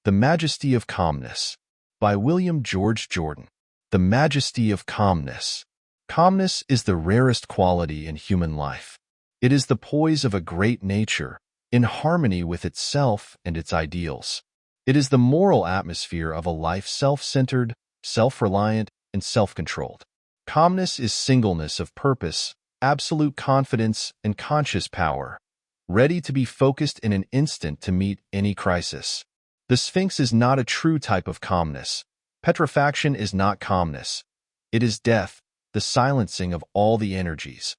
The Majesty of Calmness by William George Jordan. The Majesty of Calmness. Calmness is the rarest quality in human life. It is the poise of a great nature, in harmony with itself and its ideals. It is the moral atmosphere of a life self-centered, self-reliant, and self-controlled. Calmness is singleness of purpose, absolute confidence, and conscious power, ready to be focused in an instant to meet any crisis. The Sphinx is not a true type of calmness. Petrifaction is not calmness. It is death, the silencing of all the energies.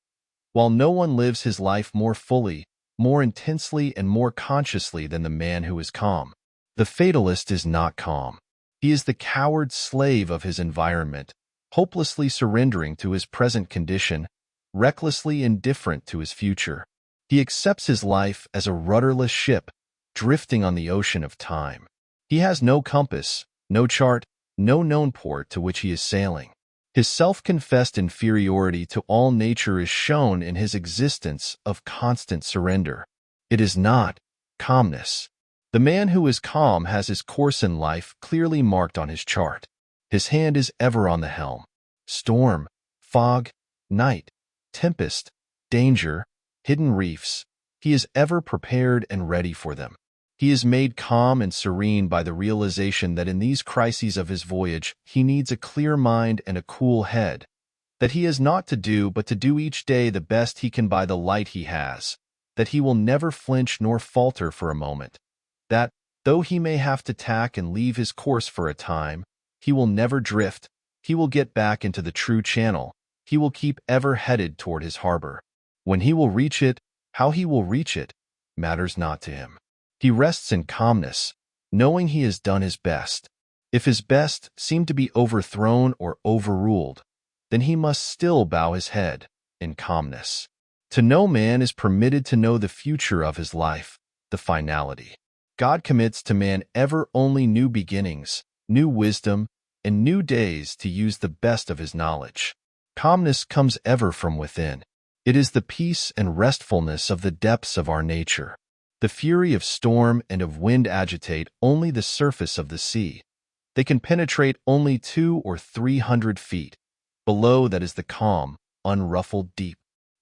While no one lives his life more fully, more intensely, and more consciously than the man who is calm. The fatalist is not calm. He is the coward slave of his environment, hopelessly surrendering to his present condition, recklessly indifferent to his future. He accepts his life as a rudderless ship, drifting on the ocean of time. He has no compass, no chart, no known port to which he is sailing. His self-confessed inferiority to all nature is shown in his existence of constant surrender. It is not calmness. The man who is calm has his course in life clearly marked on his chart. His hand is ever on the helm. Storm, fog, night, tempest, danger, hidden reefs. He is ever prepared and ready for them. He is made calm and serene by the realization that in these crises of his voyage, he needs a clear mind and a cool head, that he has not to do but to do each day the best he can by the light he has, that he will never flinch nor falter for a moment, that, though he may have to tack and leave his course for a time, he will never drift, he will get back into the true channel, he will keep ever headed toward his harbor. When he will reach it, how he will reach it, matters not to him. He rests in calmness, knowing he has done his best. If his best seem to be overthrown or overruled, then he must still bow his head in calmness. To no man is permitted to know the future of his life, the finality. God commits to man ever only new beginnings, new wisdom, and new days to use the best of his knowledge. Calmness comes ever from within. It is the peace and restfulness of the depths of our nature. The fury of storm and of wind agitate only the surface of the sea. They can penetrate only 200 or 300 feet. Below that is the calm, unruffled deep.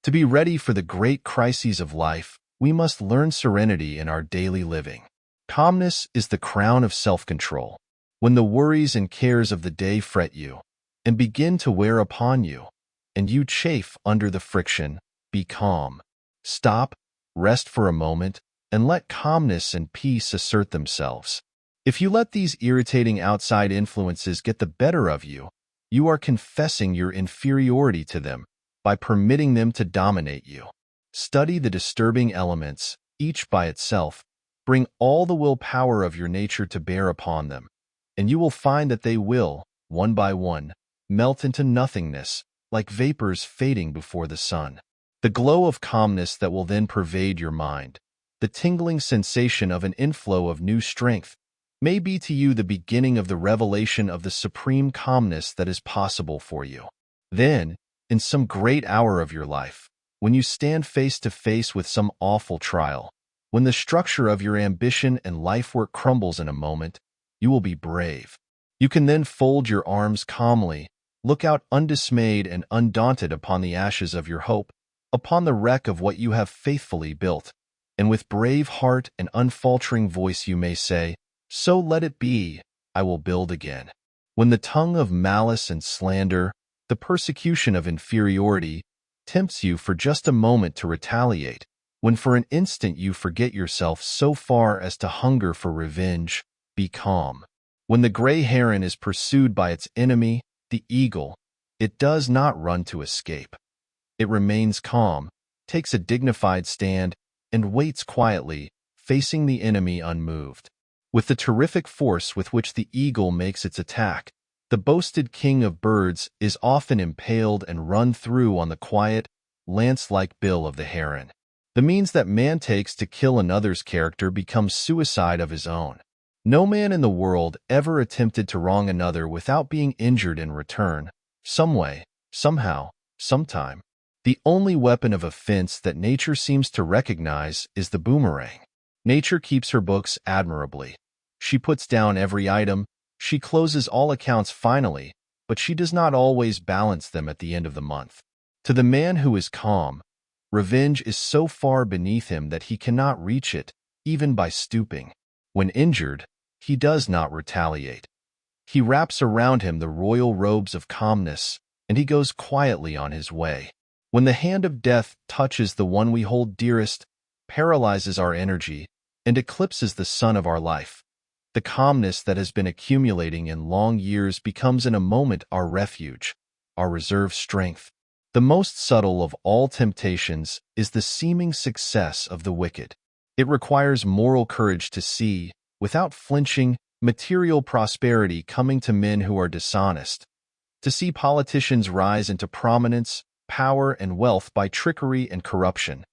To be ready for the great crises of life, we must learn serenity in our daily living. Calmness is the crown of self-control. When the worries and cares of the day fret you, and begin to wear upon you, and you chafe under the friction, be calm. Stop, rest for a moment, and let calmness and peace assert themselves. If you let these irritating outside influences get the better of you, you are confessing your inferiority to them by permitting them to dominate you. Study the disturbing elements, each by itself. Bring all the willpower of your nature to bear upon them, and you will find that they will, one by one, melt into nothingness, like vapors fading before the sun. The glow of calmness that will then pervade your mind, the tingling sensation of an inflow of new strength, may be to you the beginning of the revelation of the supreme calmness that is possible for you. Then, in some great hour of your life, when you stand face to face with some awful trial, when the structure of your ambition and life work crumbles in a moment, you will be brave. You can then fold your arms calmly, look out undismayed and undaunted upon the ashes of your hope, upon the wreck of what you have faithfully built, and with brave heart and unfaltering voice you may say, "So let it be, I will build again." When the tongue of malice and slander, the persecution of inferiority, tempts you for just a moment to retaliate, when for an instant you forget yourself so far as to hunger for revenge, be calm. When the gray heron is pursued by its enemy, the eagle, it does not run to escape. It remains calm, takes a dignified stand, and waits quietly, facing the enemy unmoved. With the terrific force with which the eagle makes its attack, the boasted king of birds is often impaled and run through on the quiet, lance-like bill of the heron. The means that man takes to kill another's character becomes suicide of his own. No man in the world ever attempted to wrong another without being injured in return, some way, somehow, sometime. The only weapon of offense that nature seems to recognize is the boomerang. Nature keeps her books admirably. She puts down every item, she closes all accounts finally, but she does not always balance them at the end of the month. To the man who is calm, revenge is so far beneath him that he cannot reach it, even by stooping. When injured, he does not retaliate. He wraps around him the royal robes of calmness, and he goes quietly on his way. When the hand of death touches the one we hold dearest, paralyzes our energy, and eclipses the sun of our life, the calmness that has been accumulating in long years becomes in a moment our refuge, our reserve strength. The most subtle of all temptations is the seeming success of the wicked. It requires moral courage to see, without flinching, material prosperity coming to men who are dishonest, to see politicians rise into prominence, power, and wealth by trickery and corruption,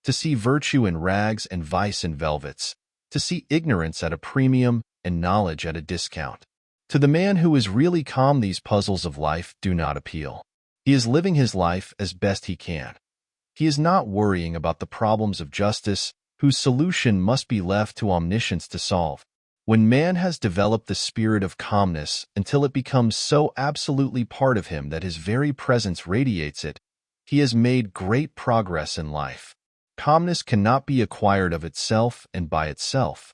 to see virtue in rags and vice in velvets, to see ignorance at a premium and knowledge at a discount. To the man who is really calm, these puzzles of life do not appeal. He is living his life as best he can. He is not worrying about the problems of justice, whose solution must be left to omniscience to solve. When man has developed the spirit of calmness until it becomes so absolutely part of him that his very presence radiates it, he has made great progress in life. Calmness cannot be acquired of itself and by itself.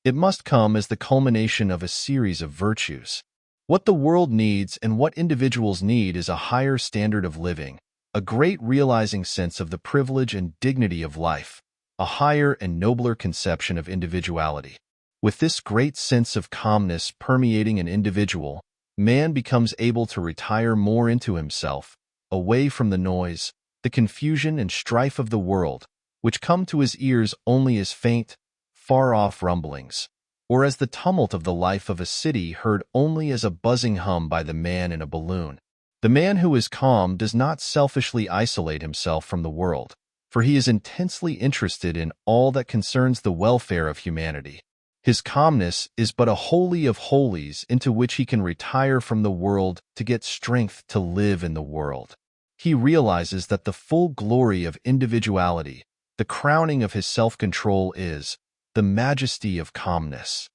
It must come as the culmination of a series of virtues. What the world needs and what individuals need is a higher standard of living, a great realizing sense of the privilege and dignity of life, a higher and nobler conception of individuality. With this great sense of calmness permeating an individual, man becomes able to retire more into himself, away from the noise, the confusion and strife of the world, which come to his ears only as faint, far-off rumblings, or as the tumult of the life of a city heard only as a buzzing hum by the man in a balloon. The man who is calm does not selfishly isolate himself from the world, for he is intensely interested in all that concerns the welfare of humanity. His calmness is but a holy of holies into which he can retire from the world to get strength to live in the world. He realizes that the full glory of individuality, the crowning of his self-control, is the majesty of calmness.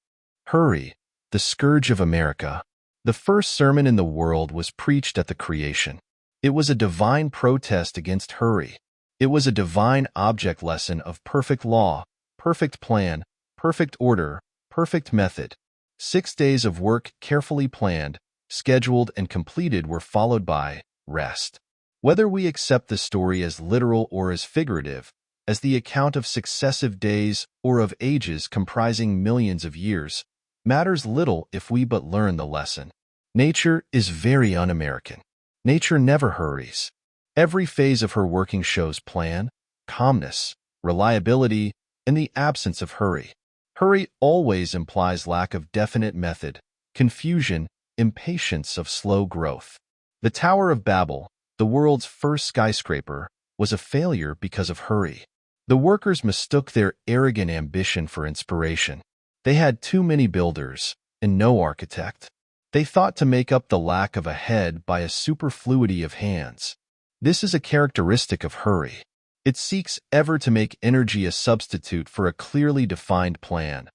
Hurry, the scourge of America. The first sermon in the world was preached at the creation. It was a divine protest against hurry. It was a divine object lesson of perfect law, perfect plan, perfect order, perfect method. 6 days of work carefully planned, scheduled, and completed were followed by rest. Whether we accept the story as literal or as figurative, as the account of successive days or of ages comprising millions of years, matters little if we but learn the lesson. Nature is very un-American. Nature never hurries. Every phase of her working shows plan, calmness, reliability, and the absence of hurry. Hurry always implies lack of definite method, confusion, impatience of slow growth. The Tower of Babel, the world's first skyscraper, was a failure because of hurry. The workers mistook their arrogant ambition for inspiration. They had too many builders and no architect. They thought to make up the lack of a head by a superfluity of hands. This is a characteristic of hurry. It seeks ever to make energy a substitute for a clearly defined plan.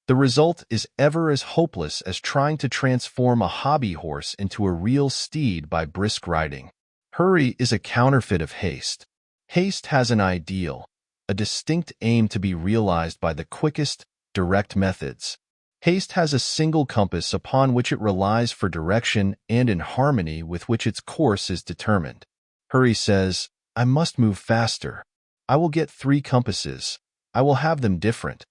The result is ever as hopeless as trying to transform a hobby horse into a real steed by brisk riding. Hurry is a counterfeit of haste. Haste has an ideal, a distinct aim to be realized by the quickest, direct methods. Haste has a single compass upon which it relies for direction and in harmony with which its course is determined. Hurry says, I must move faster. I will get 3 compasses. I will have them different.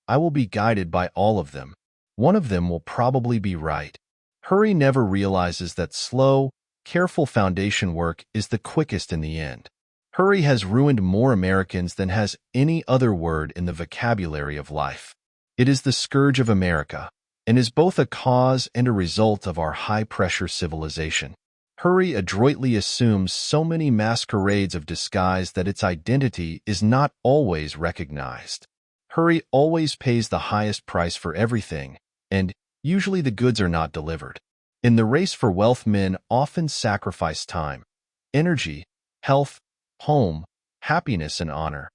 I will be guided by all of them. One of them will probably be right. Hurry never realizes that slow, careful foundation work is the quickest in the end. Hurry has ruined more Americans than has any other word in the vocabulary of life. It is the scourge of America, and is both a cause and a result of our high-pressure civilization. Hurry adroitly assumes so many masquerades of disguise that its identity is not always recognized. Hurry always pays the highest price for everything, and usually the goods are not delivered. In the race for wealth, men often sacrifice time, energy, health, home, happiness, and honor.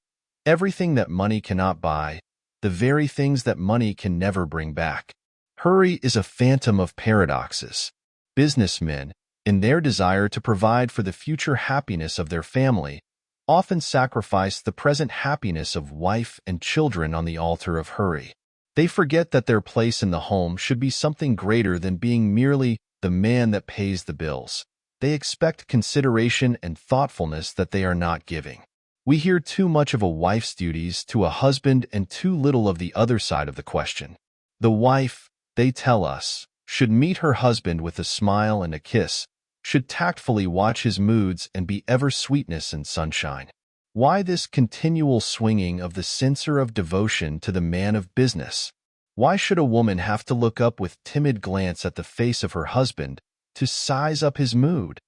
Everything that money cannot buy, the very things that money can never bring back. Hurry is a phantom of paradoxes. Businessmen, in their desire to provide for the future happiness of their family, often sacrifice the present happiness of wife and children on the altar of hurry. They forget that their place in the home should be something greater than being merely the man that pays the bills. They expect consideration and thoughtfulness that they are not giving. We hear too much of a wife's duties to a husband and too little of the other side of the question. The wife, they tell us, should meet her husband with a smile and a kiss, should tactfully watch his moods and be ever sweetness and sunshine. Why this continual swinging of the censer of devotion to the man of business? Why should a woman have to look up with timid glance at the face of her husband to size up his mood?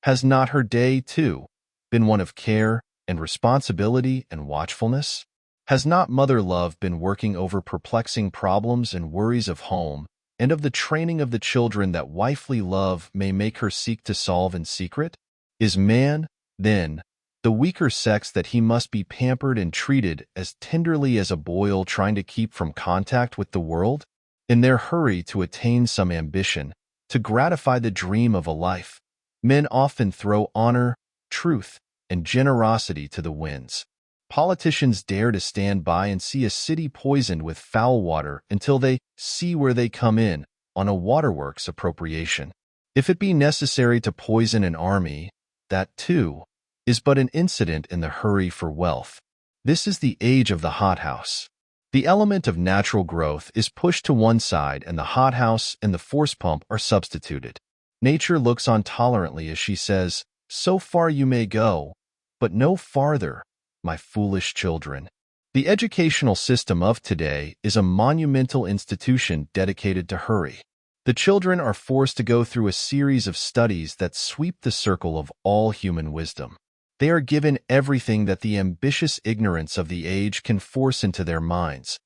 Has not her day, too, been one of care and responsibility and watchfulness? Has not mother love been working over perplexing problems and worries of home and of the training of the children that wifely love may make her seek to solve in secret? Is man, then, the weaker sex that he must be pampered and treated as tenderly as a boil trying to keep from contact with the world? In their hurry to attain some ambition, to gratify the dream of a life, men often throw honor, truth, and generosity to the winds. Politicians dare to stand by and see a city poisoned with foul water until they see where they come in on a waterworks appropriation. If it be necessary to poison an army, that, too, is but an incident in the hurry for wealth. This is the age of the hothouse. The element of natural growth is pushed to one side and the hothouse and the force pump are substituted. Nature looks on tolerantly as she says, "So far you may go, but no farther, my foolish children." The educational system of today is a monumental institution dedicated to hurry. The children are forced to go through a series of studies that sweep the circle of all human wisdom. They are given everything that the ambitious ignorance of the age can force into their minds.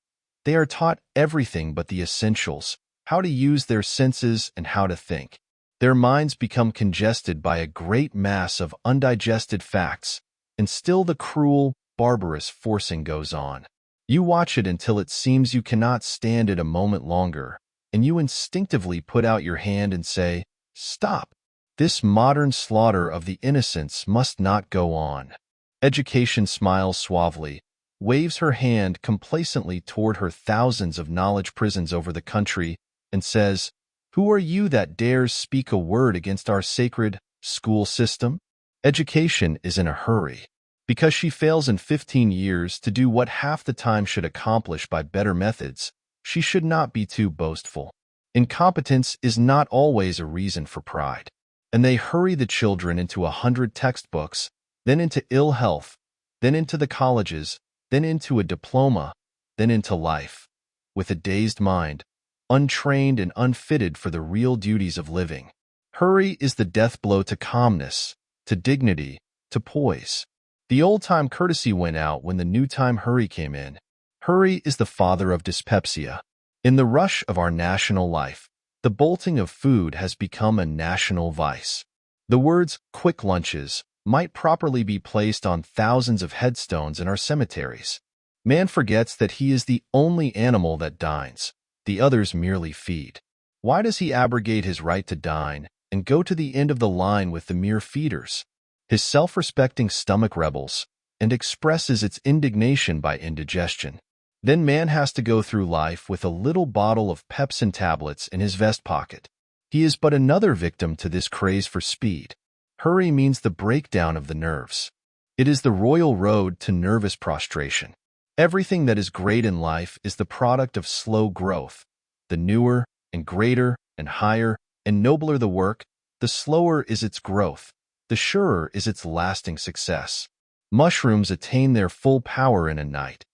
They are taught everything but the essentials, how to use their senses and how to think. Their minds become congested by a great mass of undigested facts, and still the cruel, barbarous forcing goes on. You watch it until it seems you cannot stand it a moment longer, and you instinctively put out your hand and say, "Stop! This modern slaughter of the innocents must not go on." Education smiles suavely, waves her hand complacently toward her thousands of knowledge prisons over the country, and says, "Who are you that dares speak a word against our sacred school system?" Education is in a hurry. Because she fails in 15 years to do what half the time should accomplish by better methods, she should not be too boastful. Incompetence is not always a reason for pride. And they hurry the children into 100 textbooks, then into ill health, then into the colleges, then into a diploma, then into life, with a dazed mind, untrained and unfitted for the real duties of living. Hurry is the death blow to calmness, to dignity, to poise. The old-time courtesy went out when the new-time hurry came in. Hurry is the father of dyspepsia. In the rush of our national life, the bolting of food has become a national vice. The words "quick lunches" might properly be placed on thousands of headstones in our cemeteries. Man forgets that he is the only animal that dines. The others merely feed. Why does he abrogate his right to dine and go to the end of the line with the mere feeders? His self-respecting stomach rebels and expresses its indignation by indigestion. Then man has to go through life with a little bottle of pepsin tablets in his vest pocket. He is but another victim to this craze for speed. Hurry means the breakdown of the nerves. It is the royal road to nervous prostration. Everything that is great in life is the product of slow growth. The newer and greater and higher and nobler the work, the slower is its growth, the surer is its lasting success. Mushrooms attain their full power in a night.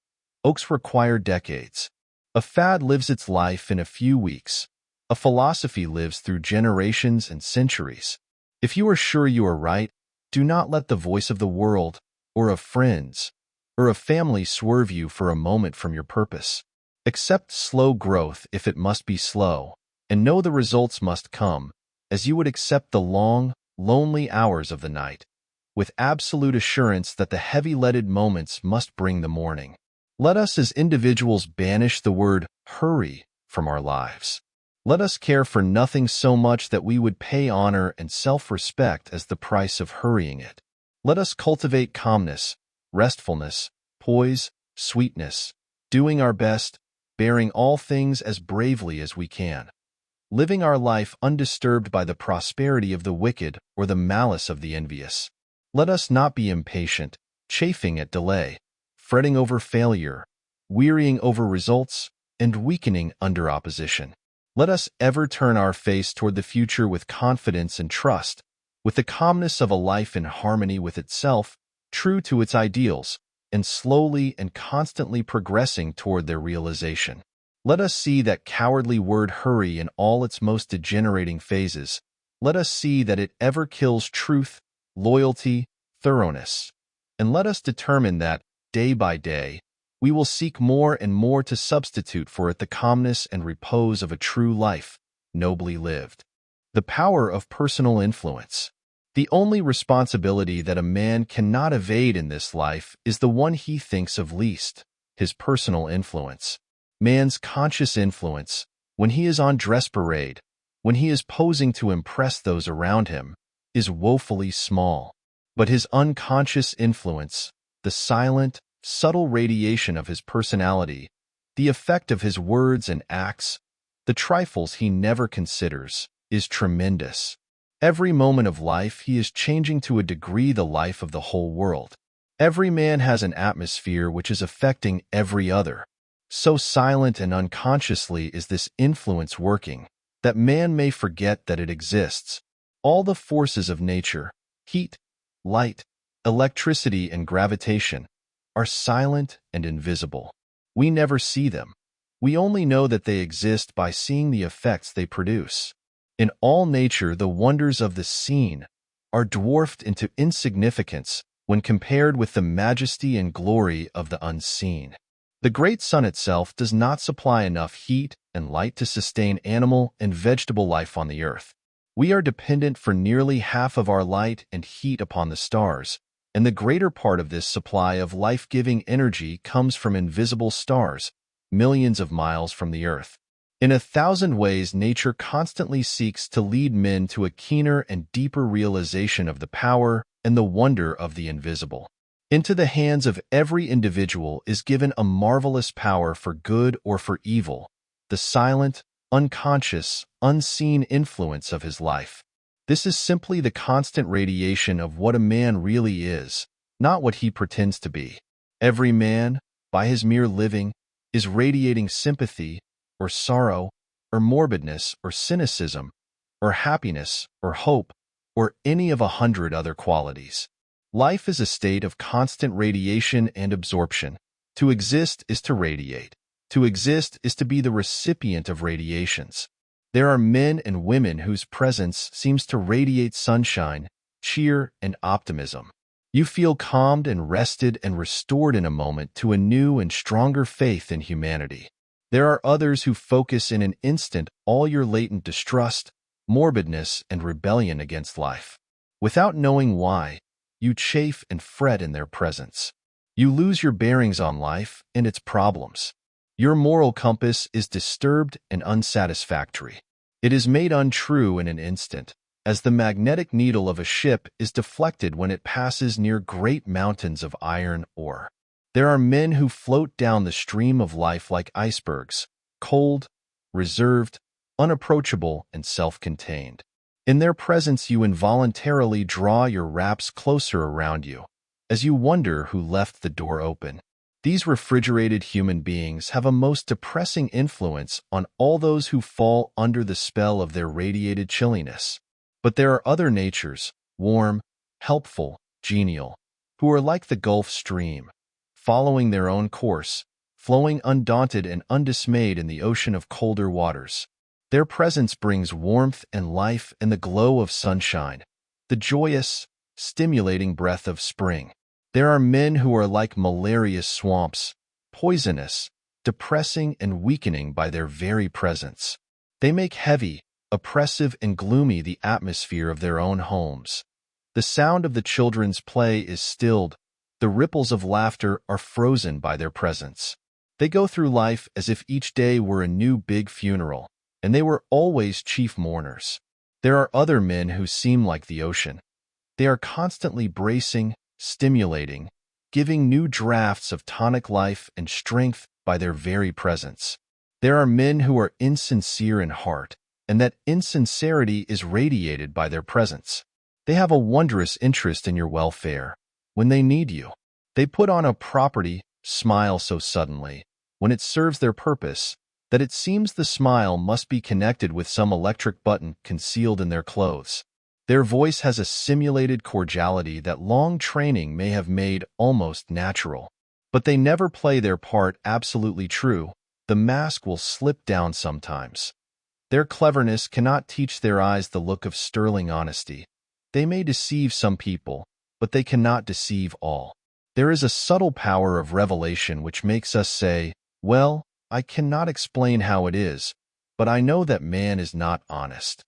Oaks require decades. A fad lives its life in a few weeks. A philosophy lives through generations and centuries. If you are sure you are right, do not let the voice of the world, or of friends, or of family swerve you for a moment from your purpose. Accept slow growth if it must be slow, and know the results must come, as you would accept the long, lonely hours of the night, with absolute assurance that the heavy-leaded moments must bring the morning. Let us as individuals banish the word hurry from our lives. Let us care for nothing so much that we would pay honor and self-respect as the price of hurrying it. Let us cultivate calmness, restfulness, poise, sweetness, doing our best, bearing all things as bravely as we can, living our life undisturbed by the prosperity of the wicked or the malice of the envious. Let us not be impatient, chafing at delay, fretting over failure, wearying over results, and weakening under opposition. Let us ever turn our face toward the future with confidence and trust, with the calmness of a life in harmony with itself, true to its ideals, and slowly and constantly progressing toward their realization. Let us see that cowardly word hurry in all its most degenerating phases. Let us see that it ever kills truth, loyalty, thoroughness. And let us determine that, day by day, we will seek more and more to substitute for it the calmness and repose of a true life, nobly lived. The power of personal influence. The only responsibility that a man cannot evade in this life is the one he thinks of least, his personal influence. Man's conscious influence, when he is on dress parade, when he is posing to impress those around him, is woefully small. But his unconscious influence, the silent, subtle radiation of his personality, the effect of his words and acts, the trifles he never considers, is tremendous. Every moment of life he is changing to a degree the life of the whole world. Every man has an atmosphere which is affecting every other. So silent and unconsciously is this influence working, that man may forget that it exists. All the forces of nature, heat, light, electricity, and gravitation, are silent and invisible. We never see them. We only know that they exist by seeing the effects they produce. In all nature, the wonders of the seen are dwarfed into insignificance when compared with the majesty and glory of the unseen. The great sun itself does not supply enough heat and light to sustain animal and vegetable life on the earth. We are dependent for nearly half of our light and heat upon the stars, and the greater part of this supply of life-giving energy comes from invisible stars, millions of miles from the earth. In 1,000 ways, nature constantly seeks to lead men to a keener and deeper realization of the power and the wonder of the invisible. Into the hands of every individual is given a marvelous power for good or for evil, the silent, unconscious, unseen influence of his life. This is simply the constant radiation of what a man really is, not what he pretends to be. Every man, by his mere living, is radiating sympathy, or sorrow, or morbidness, or cynicism, or happiness, or hope, or any of 100 other qualities. Life is a state of constant radiation and absorption. To exist is to radiate. To exist is to be the recipient of radiations. There are men and women whose presence seems to radiate sunshine, cheer, and optimism. You feel calmed and rested and restored in a moment to a new and stronger faith in humanity. There are others who focus in an instant all your latent distrust, morbidness, and rebellion against life. Without knowing why, you chafe and fret in their presence. You lose your bearings on life and its problems. Your moral compass is disturbed and unsatisfactory. It is made untrue in an instant, as the magnetic needle of a ship is deflected when it passes near great mountains of iron ore. There are men who float down the stream of life like icebergs, cold, reserved, unapproachable, and self-contained. In their presence you involuntarily draw your wraps closer around you, as you wonder who left the door open. These refrigerated human beings have a most depressing influence on all those who fall under the spell of their radiated chilliness. But there are other natures, warm, helpful, genial, who are like the Gulf Stream, following their own course, flowing undaunted and undismayed in the ocean of colder waters. Their presence brings warmth and life and the glow of sunshine, the joyous, stimulating breath of spring. There are men who are like malarious swamps, poisonous, depressing, and weakening by their very presence. They make heavy, oppressive, and gloomy the atmosphere of their own homes. The sound of the children's play is stilled. The ripples of laughter are frozen by their presence. They go through life as if each day were a new big funeral, and they were always chief mourners. There are other men who seem like the ocean. They are constantly bracing, stimulating, giving new drafts of tonic life and strength by their very presence. There are men who are insincere in heart, and that insincerity is radiated by their presence. They have a wondrous interest in your welfare. When they need you, they put on a property smile so suddenly, when it serves their purpose, that it seems the smile must be connected with some electric button concealed in their clothes. Their voice has a simulated cordiality that long training may have made almost natural. But they never play their part absolutely true. The mask will slip down sometimes. Their cleverness cannot teach their eyes the look of sterling honesty. They may deceive some people, but they cannot deceive all. There is a subtle power of revelation which makes us say, well, I cannot explain how it is, but I know that man is not honest.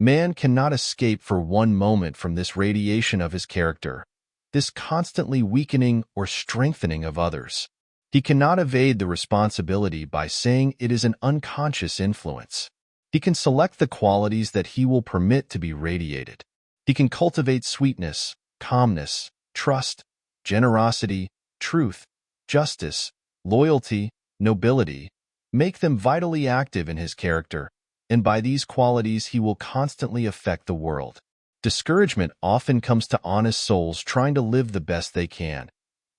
Man cannot escape for one moment from this radiation of his character, this constantly weakening or strengthening of others. He cannot evade the responsibility by saying it is an unconscious influence. He can select the qualities that he will permit to be radiated. He can cultivate sweetness, calmness, trust, generosity, truth, justice, loyalty, nobility, make them vitally active in his character, and by these qualities he will constantly affect the world. Discouragement often comes to honest souls trying to live the best they can,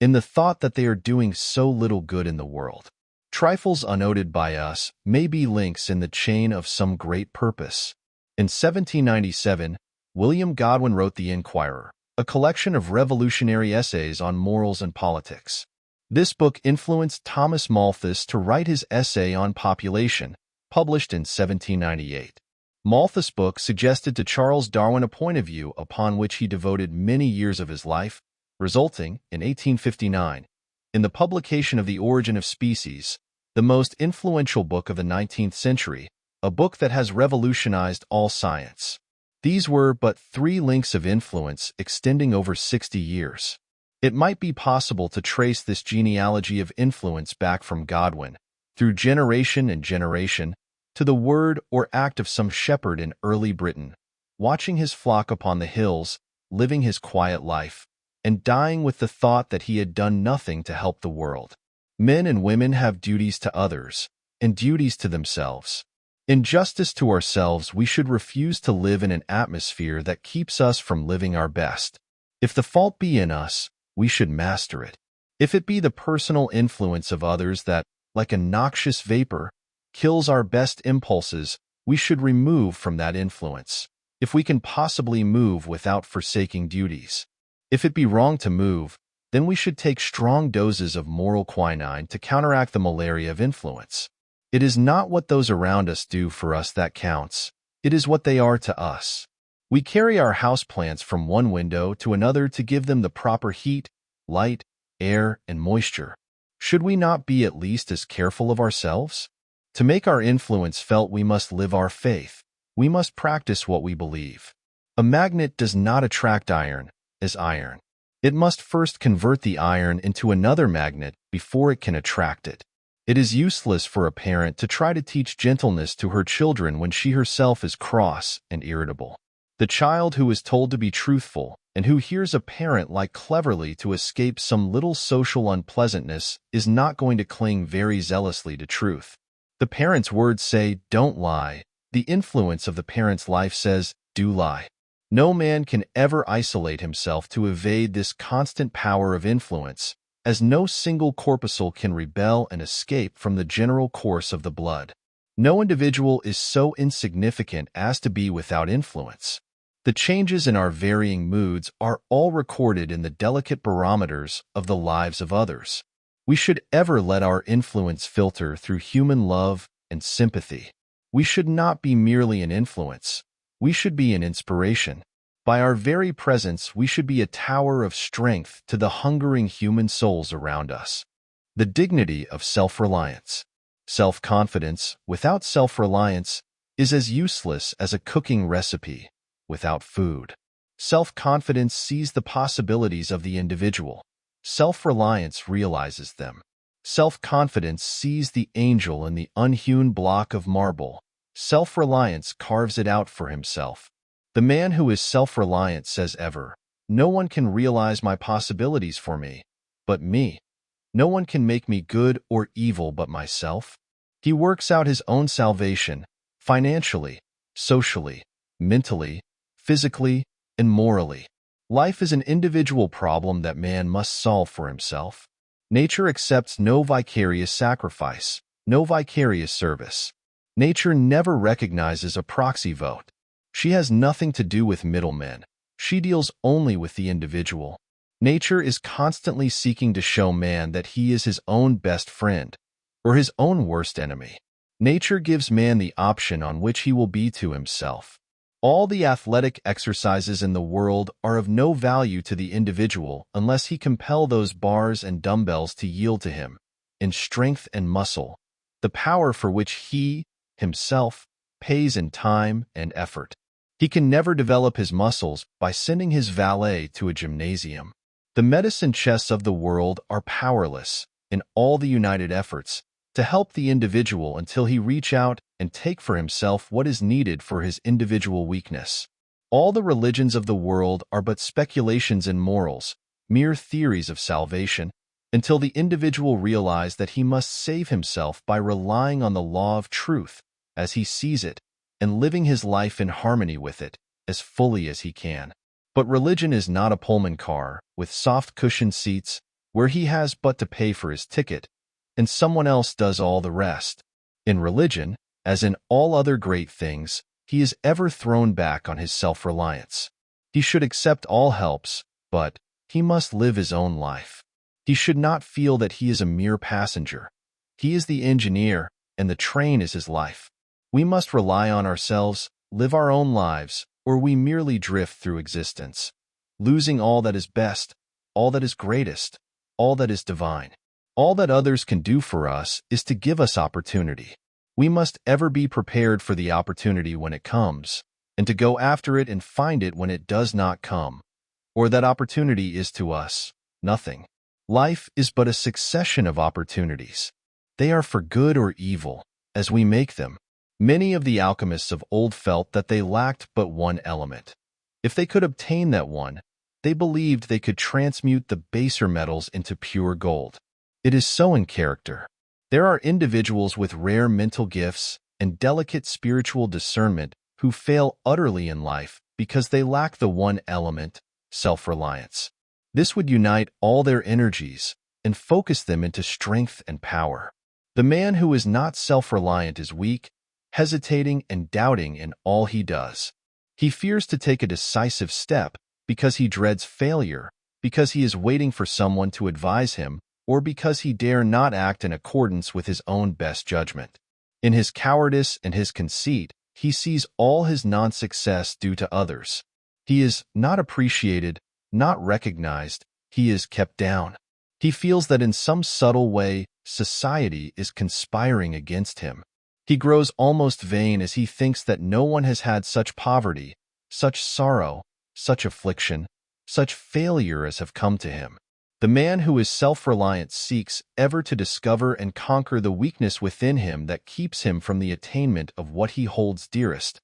in the thought that they are doing so little good in the world. Trifles unnoted by us may be links in the chain of some great purpose. In 1797, William Godwin wrote The Inquirer, a collection of revolutionary essays on morals and politics. This book influenced Thomas Malthus to write his essay on population, published in 1798. Malthus' book suggested to Charles Darwin a point of view upon which he devoted many years of his life, resulting, in 1859, in the publication of The Origin of Species, the most influential book of the 19th century, a book that has revolutionized all science. These were but 3 links of influence extending over 60 years. It might be possible to trace this genealogy of influence back from Godwin, through generation and generation, to the word or act of some shepherd in early Britain, watching his flock upon the hills, living his quiet life, and dying with the thought that he had done nothing to help the world. Men and women have duties to others, and duties to themselves. In justice to ourselves, we should refuse to live in an atmosphere that keeps us from living our best. If the fault be in us, we should master it. If it be the personal influence of others that, like a noxious vapor, kills our best impulses, we should remove from that influence, if we can possibly move without forsaking duties. If it be wrong to move, then we should take strong doses of moral quinine to counteract the malaria of influence. It is not what those around us do for us that counts. It is what they are to us. We carry our houseplants from one window to another to give them the proper heat, light, air, and moisture. Should we not be at least as careful of ourselves? To make our influence felt, we must live our faith. We must practice what we believe. A magnet does not attract iron as iron. It must first convert the iron into another magnet before it can attract it. It is useless for a parent to try to teach gentleness to her children when she herself is cross and irritable. The child who is told to be truthful and who hears a parent lie cleverly to escape some little social unpleasantness is not going to cling very zealously to truth. The parent's words say, "Don't lie." The influence of the parent's life says, "Do lie." No man can ever isolate himself to evade this constant power of influence, as no single corpuscle can rebel and escape from the general course of the blood. No individual is so insignificant as to be without influence. The changes in our varying moods are all recorded in the delicate barometers of the lives of others. We should ever let our influence filter through human love and sympathy. We should not be merely an influence. We should be an inspiration. By our very presence, we should be a tower of strength to the hungering human souls around us. The dignity of self-reliance. Self-confidence without self-reliance is as useless as a cooking recipe without food. Self-confidence sees the possibilities of the individual. Self-reliance realizes them. Self-confidence sees the angel in the unhewn block of marble. Self-reliance carves it out for himself. The man who is self-reliant says ever, "No one can realize my possibilities for me, but me. No one can make me good or evil but myself." He works out his own salvation, financially, socially, mentally, physically, and morally. Life is an individual problem that man must solve for himself. Nature accepts no vicarious sacrifice, no vicarious service. Nature never recognizes a proxy vote. She has nothing to do with middlemen. She deals only with the individual. Nature is constantly seeking to show man that he is his own best friend, or his own worst enemy. Nature gives man the option on which he will be to himself. All the athletic exercises in the world are of no value to the individual unless he compel those bars and dumbbells to yield to him, in strength and muscle, the power for which he, himself, pays in time and effort. He can never develop his muscles by sending his valet to a gymnasium. The medicine chests of the world are powerless, in all the united efforts, to help the individual until he reach out and take for himself what is needed for his individual weakness. All the religions of the world are but speculations in morals, mere theories of salvation, until the individual realize that he must save himself by relying on the law of truth as he sees it and living his life in harmony with it as fully as he can. But religion is not a Pullman car with soft cushioned seats where he has but to pay for his ticket and someone else does all the rest. In religion, as in all other great things, he is ever thrown back on his self-reliance. He should accept all helps, but he must live his own life. He should not feel that he is a mere passenger. He is the engineer, and the train is his life. We must rely on ourselves, live our own lives, or we merely drift through existence, losing all that is best, all that is greatest, all that is divine. All that others can do for us is to give us opportunity. We must ever be prepared for the opportunity when it comes, and to go after it and find it when it does not come, or that opportunity is to us nothing. Life is but a succession of opportunities. They are for good or evil, as we make them. Many of the alchemists of old felt that they lacked but one element. If they could obtain that one, they believed they could transmute the baser metals into pure gold. It is so in character. There are individuals with rare mental gifts and delicate spiritual discernment who fail utterly in life because they lack the one element, self-reliance. This would unite all their energies and focus them into strength and power. The man who is not self-reliant is weak, hesitating and doubting in all he does. He fears to take a decisive step because he dreads failure, because he is waiting for someone to advise him, or because he dare not act in accordance with his own best judgment. In his cowardice and his conceit, he sees all his non-success due to others. He is not appreciated, not recognized, he is kept down. He feels that in some subtle way, society is conspiring against him. He grows almost vain as he thinks that no one has had such poverty, such sorrow, such affliction, such failure as have come to him. The man who is self-reliant seeks ever to discover and conquer the weakness within him that keeps him from the attainment of what he holds dearest.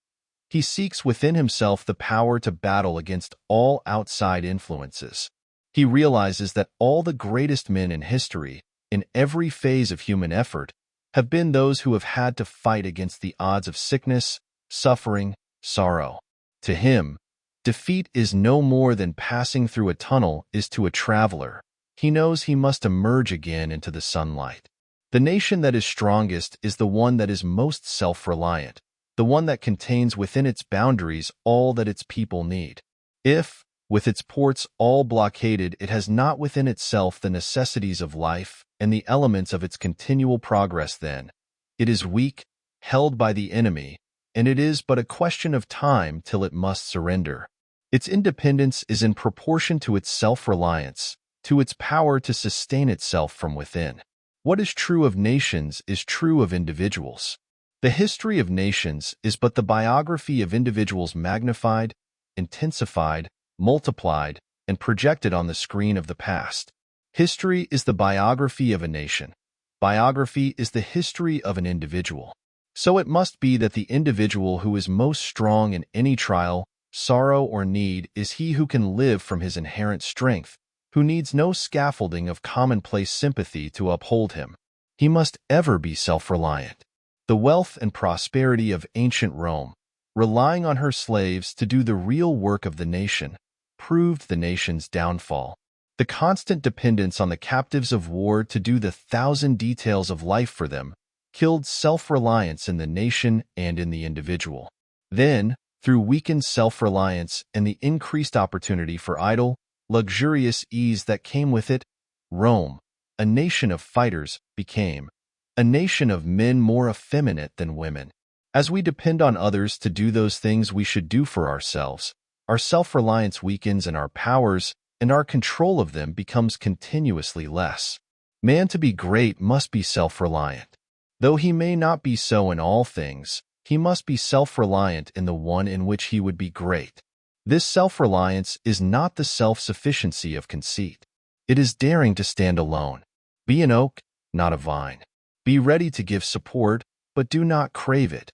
He seeks within himself the power to battle against all outside influences. He realizes that all the greatest men in history, in every phase of human effort, have been those who have had to fight against the odds of sickness, suffering, sorrow. To him, defeat is no more than passing through a tunnel is to a traveler. He knows he must emerge again into the sunlight. The nation that is strongest is the one that is most self-reliant, the one that contains within its boundaries all that its people need. If, with its ports all blockaded, it has not within itself the necessities of life and the elements of its continual progress, then it is weak, held by the enemy, and it is but a question of time till it must surrender. Its independence is in proportion to its self-reliance, to its power to sustain itself from within. What is true of nations is true of individuals. The history of nations is but the biography of individuals magnified, intensified, multiplied, and projected on the screen of the past. History is the biography of a nation. Biography is the history of an individual. So it must be that the individual who is most strong in any trial, sorrow, or need is he who can live from his inherent strength, who needs no scaffolding of commonplace sympathy to uphold him. He must ever be self-reliant. The wealth and prosperity of ancient Rome, relying on her slaves to do the real work of the nation, proved the nation's downfall. The constant dependence on the captives of war to do the 1,000 details of life for them killed self-reliance in the nation and in the individual. Then, through weakened self-reliance and the increased opportunity for idle, luxurious ease that came with it, Rome, a nation of fighters, became a nation of men more effeminate than women. As we depend on others to do those things we should do for ourselves, our self-reliance weakens and our powers and our control of them becomes continuously less. Man to be great must be self-reliant. Though he may not be so in all things, he must be self-reliant in the one in which he would be great. This self-reliance is not the self-sufficiency of conceit. It is daring to stand alone. Be an oak, not a vine. Be ready to give support, but do not crave it.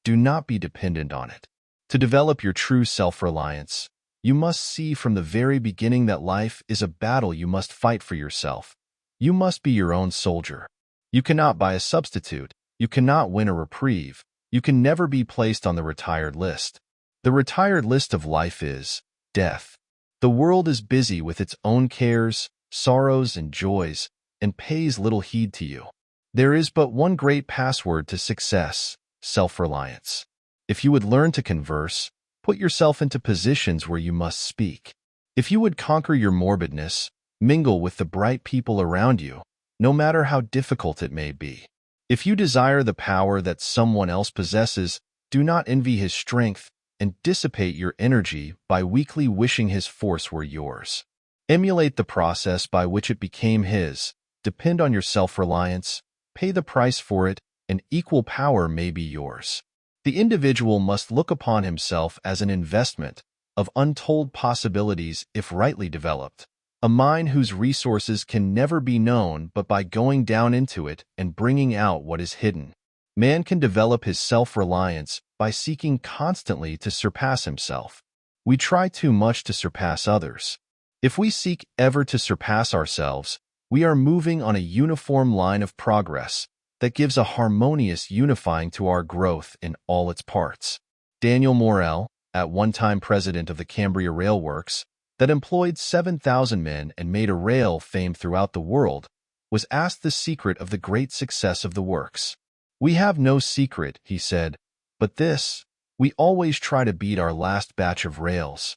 Do not be dependent on it. To develop your true self-reliance, you must see from the very beginning that life is a battle you must fight for yourself. You must be your own soldier. You cannot buy a substitute. You cannot win a reprieve. You can never be placed on the retired list. The retired list of life is death. The world is busy with its own cares, sorrows, and joys, and pays little heed to you. There is but one great password to success: self-reliance. If you would learn to converse, put yourself into positions where you must speak. If you would conquer your morbidness, mingle with the bright people around you, no matter how difficult it may be. If you desire the power that someone else possesses, do not envy his strength and dissipate your energy by weakly wishing his force were yours. Emulate the process by which it became his. Depend on your self-reliance, pay the price for it, and equal power may be yours. The individual must look upon himself as an investment of untold possibilities if rightly developed, a mine whose resources can never be known but by going down into it and bringing out what is hidden. Man can develop his self-reliance by seeking constantly to surpass himself. We try too much to surpass others. If we seek ever to surpass ourselves, we are moving on a uniform line of progress that gives a harmonious unifying to our growth in all its parts. Daniel Morel, at one time president of the Cambria Rail Works, that employed 7,000 men and made a rail famed throughout the world, was asked the secret of the great success of the works. "We have no secret," he said, "but this: we always try to beat our last batch of rails.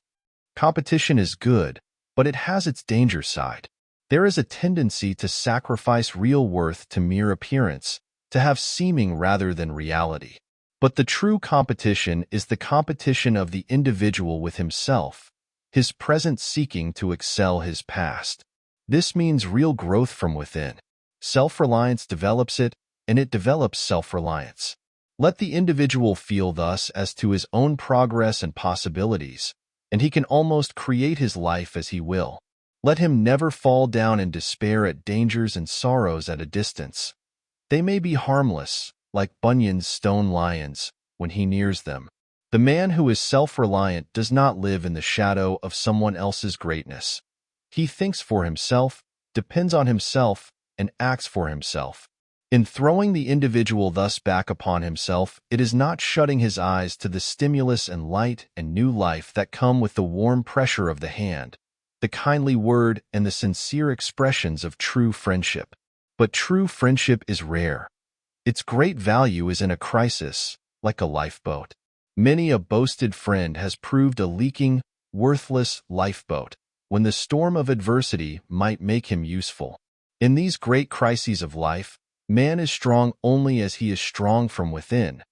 Competition is good, but it has its danger side. There is a tendency to sacrifice real worth to mere appearance, to have seeming rather than reality. But the true competition is the competition of the individual with himself, his present seeking to excel his past. This means real growth from within. Self-reliance develops it, and it develops self-reliance. Let the individual feel thus as to his own progress and possibilities, and he can almost create his life as he will. Let him never fall down in despair at dangers and sorrows at a distance. They may be harmless, like Bunyan's stone lions, when he nears them. The man who is self-reliant does not live in the shadow of someone else's greatness. He thinks for himself, depends on himself, and acts for himself. In throwing the individual thus back upon himself, it is not shutting his eyes to the stimulus and light and new life that come with the warm pressure of the hand, the kindly word, and the sincere expressions of true friendship. But true friendship is rare. Its great value is in a crisis, like a lifeboat. Many a boasted friend has proved a leaking, worthless lifeboat, when the storm of adversity might make him useful. In these great crises of life, man is strong only as he is strong from within,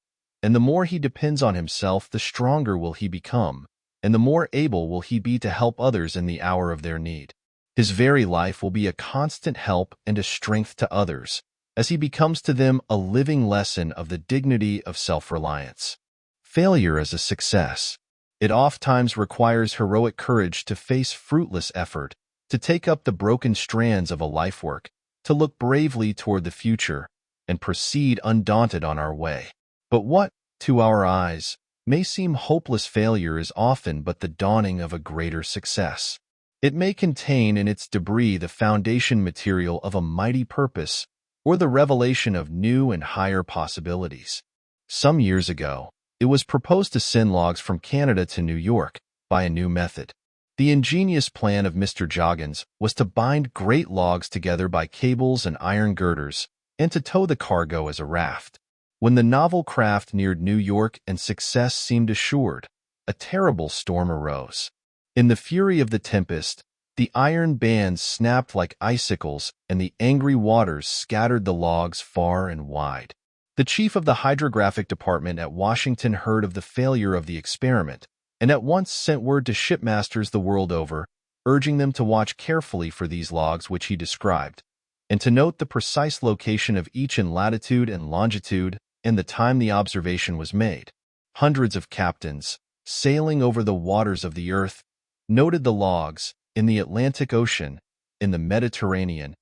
and the more he depends on himself, the stronger will he become, and the more able will he be to help others in the hour of their need. His very life will be a constant help and a strength to others, as he becomes to them a living lesson of the dignity of self-reliance. Failure is a success. It oftentimes requires heroic courage to face fruitless effort, to take up the broken strands of a life work, to look bravely toward the future and proceed undaunted on our way. But what, to our eyes, may seem hopeless failure is often but the dawning of a greater success. It may contain in its debris the foundation material of a mighty purpose or the revelation of new and higher possibilities. Some years ago, it was proposed to send logs from Canada to New York by a new method. The ingenious plan of Mr. Joggins was to bind great logs together by cables and iron girders and to tow the cargo as a raft. When the novel craft neared New York and success seemed assured, a terrible storm arose. In the fury of the tempest, the iron bands snapped like icicles and the angry waters scattered the logs far and wide. The chief of the hydrographic department at Washington heard of the failure of the experiment and at once sent word to shipmasters the world over, urging them to watch carefully for these logs which he described, and to note the precise location of each in latitude and longitude and the time the observation was made. Hundreds of captains, sailing over the waters of the earth, noted the logs in the Atlantic Ocean, in the Mediterranean,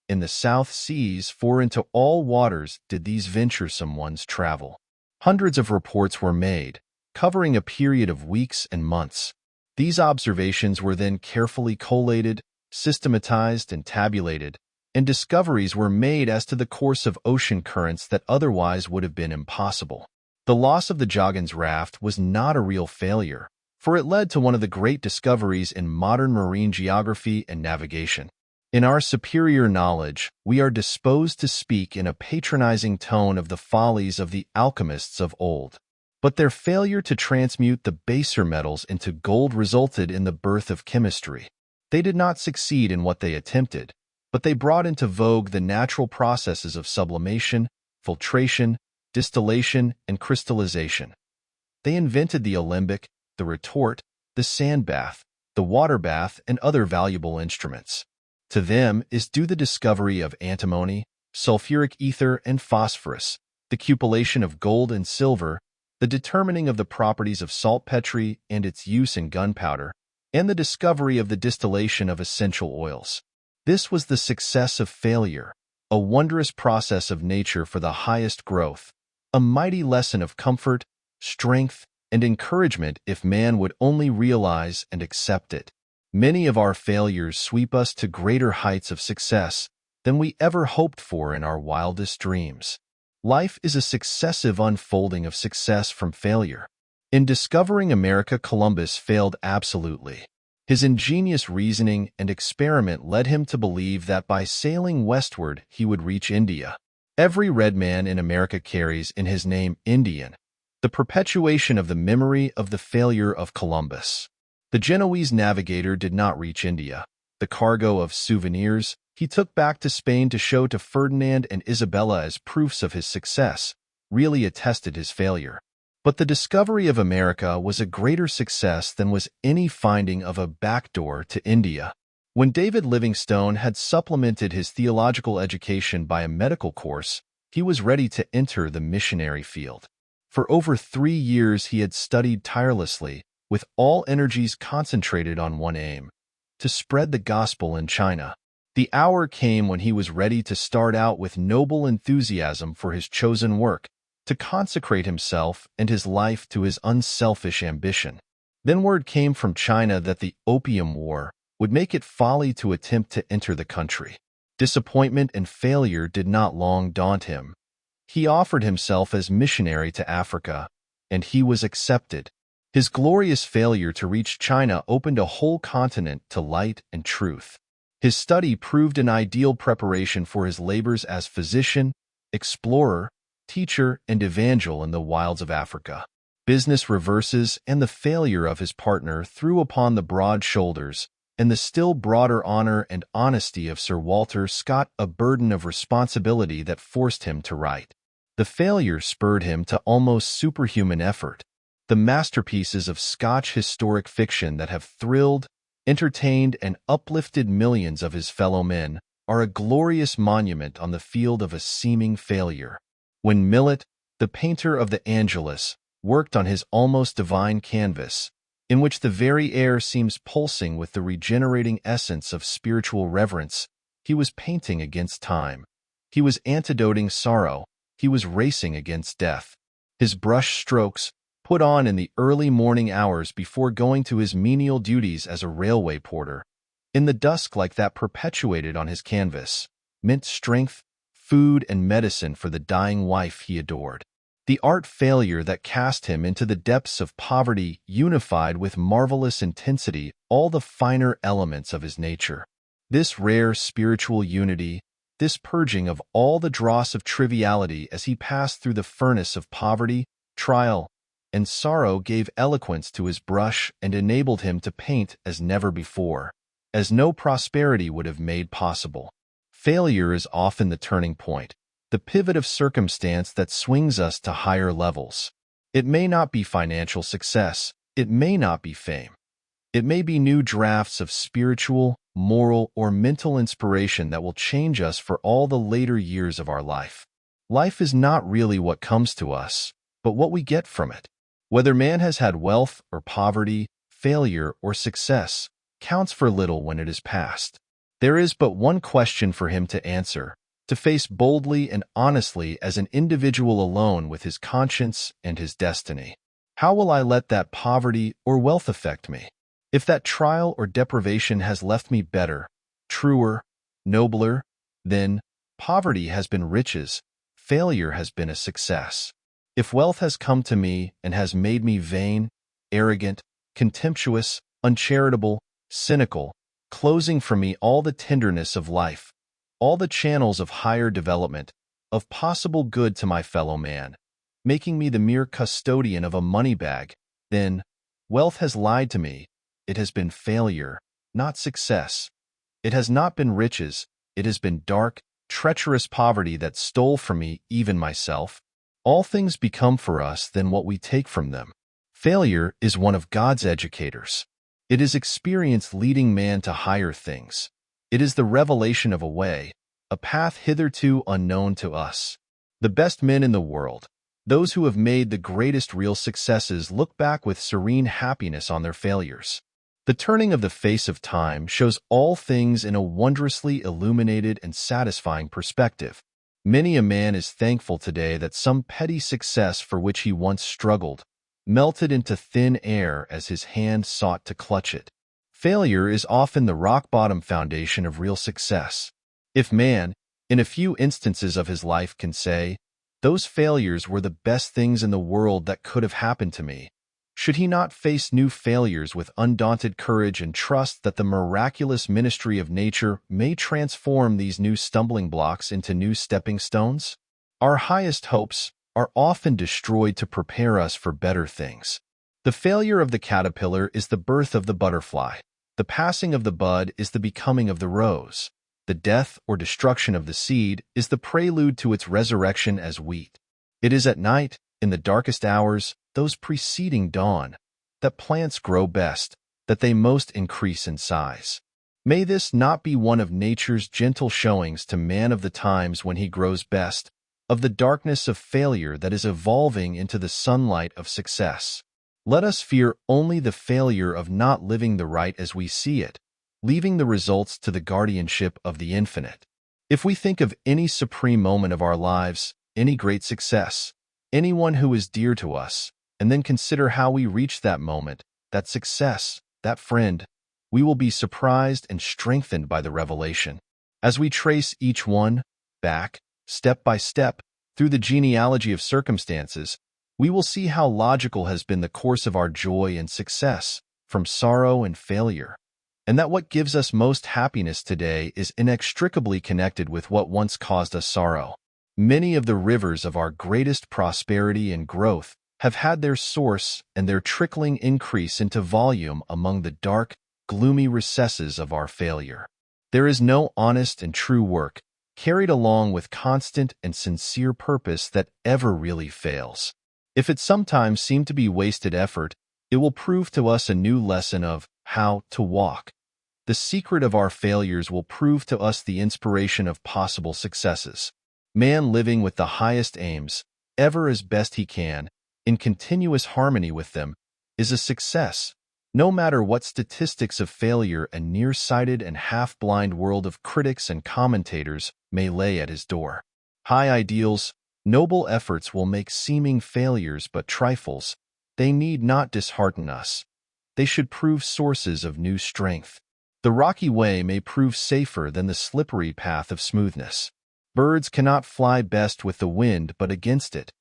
in the South Seas, for into all waters did these venturesome ones travel. Hundreds of reports were made, covering a period of weeks and months. These observations were then carefully collated, systematized, and tabulated, and discoveries were made as to the course of ocean currents that otherwise would have been impossible. The loss of the Joggins raft was not a real failure, for it led to one of the great discoveries in modern marine geography and navigation. In our superior knowledge, we are disposed to speak in a patronizing tone of the follies of the alchemists of old. But their failure to transmute the baser metals into gold resulted in the birth of chemistry. They did not succeed in what they attempted, but they brought into vogue the natural processes of sublimation, filtration, distillation, and crystallization. They invented the alembic, the retort, the sand bath, the water bath, and other valuable instruments. To them is due the discovery of antimony, sulfuric ether, and phosphorus, the cupellation of gold and silver, the determining of the properties of saltpetre and its use in gunpowder, and the discovery of the distillation of essential oils. This was the success of failure, a wondrous process of nature for the highest growth, a mighty lesson of comfort, strength, and encouragement if man would only realize and accept it. Many of our failures sweep us to greater heights of success than we ever hoped for in our wildest dreams. Life is a successive unfolding of success from failure. In discovering America, Columbus failed absolutely. His ingenious reasoning and experiment led him to believe that by sailing westward he would reach India. Every red man in America carries in his name Indian, the perpetuation of the memory of the failure of Columbus. The Genoese navigator did not reach India. The cargo of souvenirs he took back to Spain to show to Ferdinand and Isabella as proofs of his success really attested his failure. But the discovery of America was a greater success than was any finding of a backdoor to India. When David Livingstone had supplemented his theological education by a medical course, he was ready to enter the missionary field. For over 3 years he had studied tirelessly, with all energies concentrated on one aim: to spread the gospel in China. The hour came when he was ready to start out with noble enthusiasm for his chosen work, to consecrate himself and his life to his unselfish ambition. Then word came from China that the Opium War would make it folly to attempt to enter the country. Disappointment and failure did not long daunt him. He offered himself as missionary to Africa, and he was accepted. His glorious failure to reach China opened a whole continent to light and truth. His study proved an ideal preparation for his labors as physician, explorer, teacher, and evangel in the wilds of Africa. Business reverses and the failure of his partner threw upon the broad shoulders and the still broader honor and honesty of Sir Walter Scott a burden of responsibility that forced him to write. The failure spurred him to almost superhuman effort. The masterpieces of Scotch historic fiction that have thrilled, entertained, and uplifted millions of his fellow men are a glorious monument on the field of a seeming failure. When Millet, the painter of the Angelus, worked on his almost divine canvas, in which the very air seems pulsing with the regenerating essence of spiritual reverence, He was painting against time. He was antidoting sorrow. He was racing against death. His brush strokes, put on in the early morning hours before going to his menial duties as a railway porter, in the dusk like that perpetuated on his canvas, meant strength, food, and medicine for the dying wife he adored. The art failure that cast him into the depths of poverty unified with marvelous intensity all the finer elements of his nature. This rare spiritual unity, this purging of all the dross of triviality as he passed through the furnace of poverty, trial, and sorrow gave eloquence to his brush and enabled him to paint as never before, as no prosperity would have made possible. Failure is often the turning point, the pivot of circumstance that swings us to higher levels. It may not be financial success. It may not be fame. It may be new drafts of spiritual, moral, or mental inspiration that will change us for all the later years of our life. Life is not really what comes to us, but what we get from it. Whether man has had wealth or poverty, failure or success, counts for little when it is past. There is but one question for him to answer, to face boldly and honestly as an individual alone with his conscience and his destiny. How will I let that poverty or wealth affect me? If that trial or deprivation has left me better, truer, nobler, then poverty has been riches, failure has been a success. If wealth has come to me and has made me vain, arrogant, contemptuous, uncharitable, cynical, closing from me all the tenderness of life, all the channels of higher development, of possible good to my fellow man, making me the mere custodian of a money bag, then wealth has lied to me. It has been failure, not success. It has not been riches. It has been dark, treacherous poverty that stole from me even myself. All things become for us then what we take from them. Failure is one of God's educators. It is experience leading man to higher things. It is the revelation of a way, a path hitherto unknown to us. The best men in the world, those who have made the greatest real successes, look back with serene happiness on their failures. The turning of the face of time shows all things in a wondrously illuminated and satisfying perspective. Many a man is thankful today that some petty success for which he once struggled melted into thin air as his hand sought to clutch it. Failure is often the rock-bottom foundation of real success. If man, in a few instances of his life, can say, "Those failures were the best things in the world that could have happened to me," should he not face new failures with undaunted courage and trust that the miraculous ministry of nature may transform these new stumbling blocks into new stepping stones? Our highest hopes are often destroyed to prepare us for better things. The failure of the caterpillar is the birth of the butterfly. The passing of the bud is the becoming of the rose. The death or destruction of the seed is the prelude to its resurrection as wheat. It is at night, in the darkest hours, those preceding dawn, that plants grow best, that they most increase in size. May this not be one of nature's gentle showings to man of the times when he grows best, of the darkness of failure that is evolving into the sunlight of success. Let us fear only the failure of not living the right as we see it, leaving the results to the guardianship of the infinite. If we think of any supreme moment of our lives, any great success, anyone who is dear to us, and then consider how we reached that moment, that success, that friend, we will be surprised and strengthened by the revelation. As we trace each one back, step by step, through the genealogy of circumstances, we will see how logical has been the course of our joy and success, from sorrow and failure, and that what gives us most happiness today is inextricably connected with what once caused us sorrow. Many of the rivers of our greatest prosperity and growth have had their source and their trickling increase into volume among the dark, gloomy recesses of our failure. There is no honest and true work, carried along with constant and sincere purpose, that ever really fails. If it sometimes seem to be wasted effort, it will prove to us a new lesson of how to walk. The secret of our failures will prove to us the inspiration of possible successes. Man living with the highest aims, ever as best he can, in continuous harmony with them, is a success, No matter what statistics of failure a nearsighted and half-blind world of critics and commentators may lay at his door. High ideals, noble efforts will make seeming failures but trifles. They need not dishearten us. They should prove sources of new strength. The rocky way may prove safer than the slippery path of smoothness. Birds cannot fly best with the wind but against it.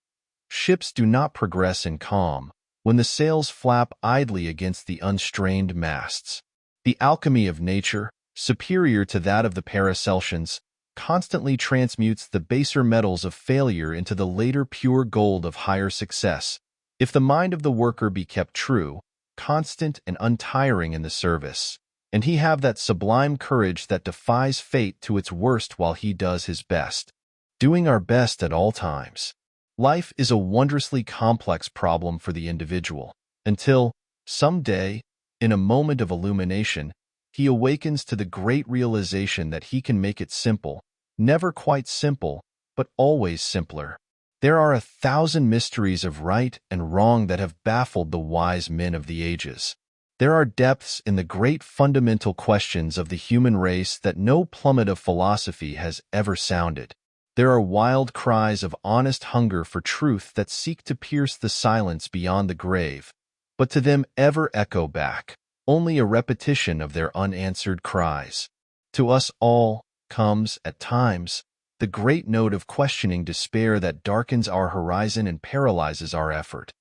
Ships do not progress in calm, when the sails flap idly against the unstrained masts. The alchemy of nature, superior to that of the Paracelsians, constantly transmutes the baser metals of failure into the later pure gold of higher success. If the mind of the worker be kept true, constant and untiring in the service, and he have that sublime courage that defies fate to its worst while he does his best, doing our best at all times. Life is a wondrously complex problem for the individual, until, some day, in a moment of illumination, he awakens to the great realization that he can make it simple, never quite simple, but always simpler. There are 1,000 mysteries of right and wrong that have baffled the wise men of the ages. There are depths in the great fundamental questions of the human race that no plummet of philosophy has ever sounded. There are wild cries of honest hunger for truth that seek to pierce the silence beyond the grave, but to them ever echo back only a repetition of their unanswered cries. To us all comes, at times, the great note of questioning despair that darkens our horizon and paralyzes our effort.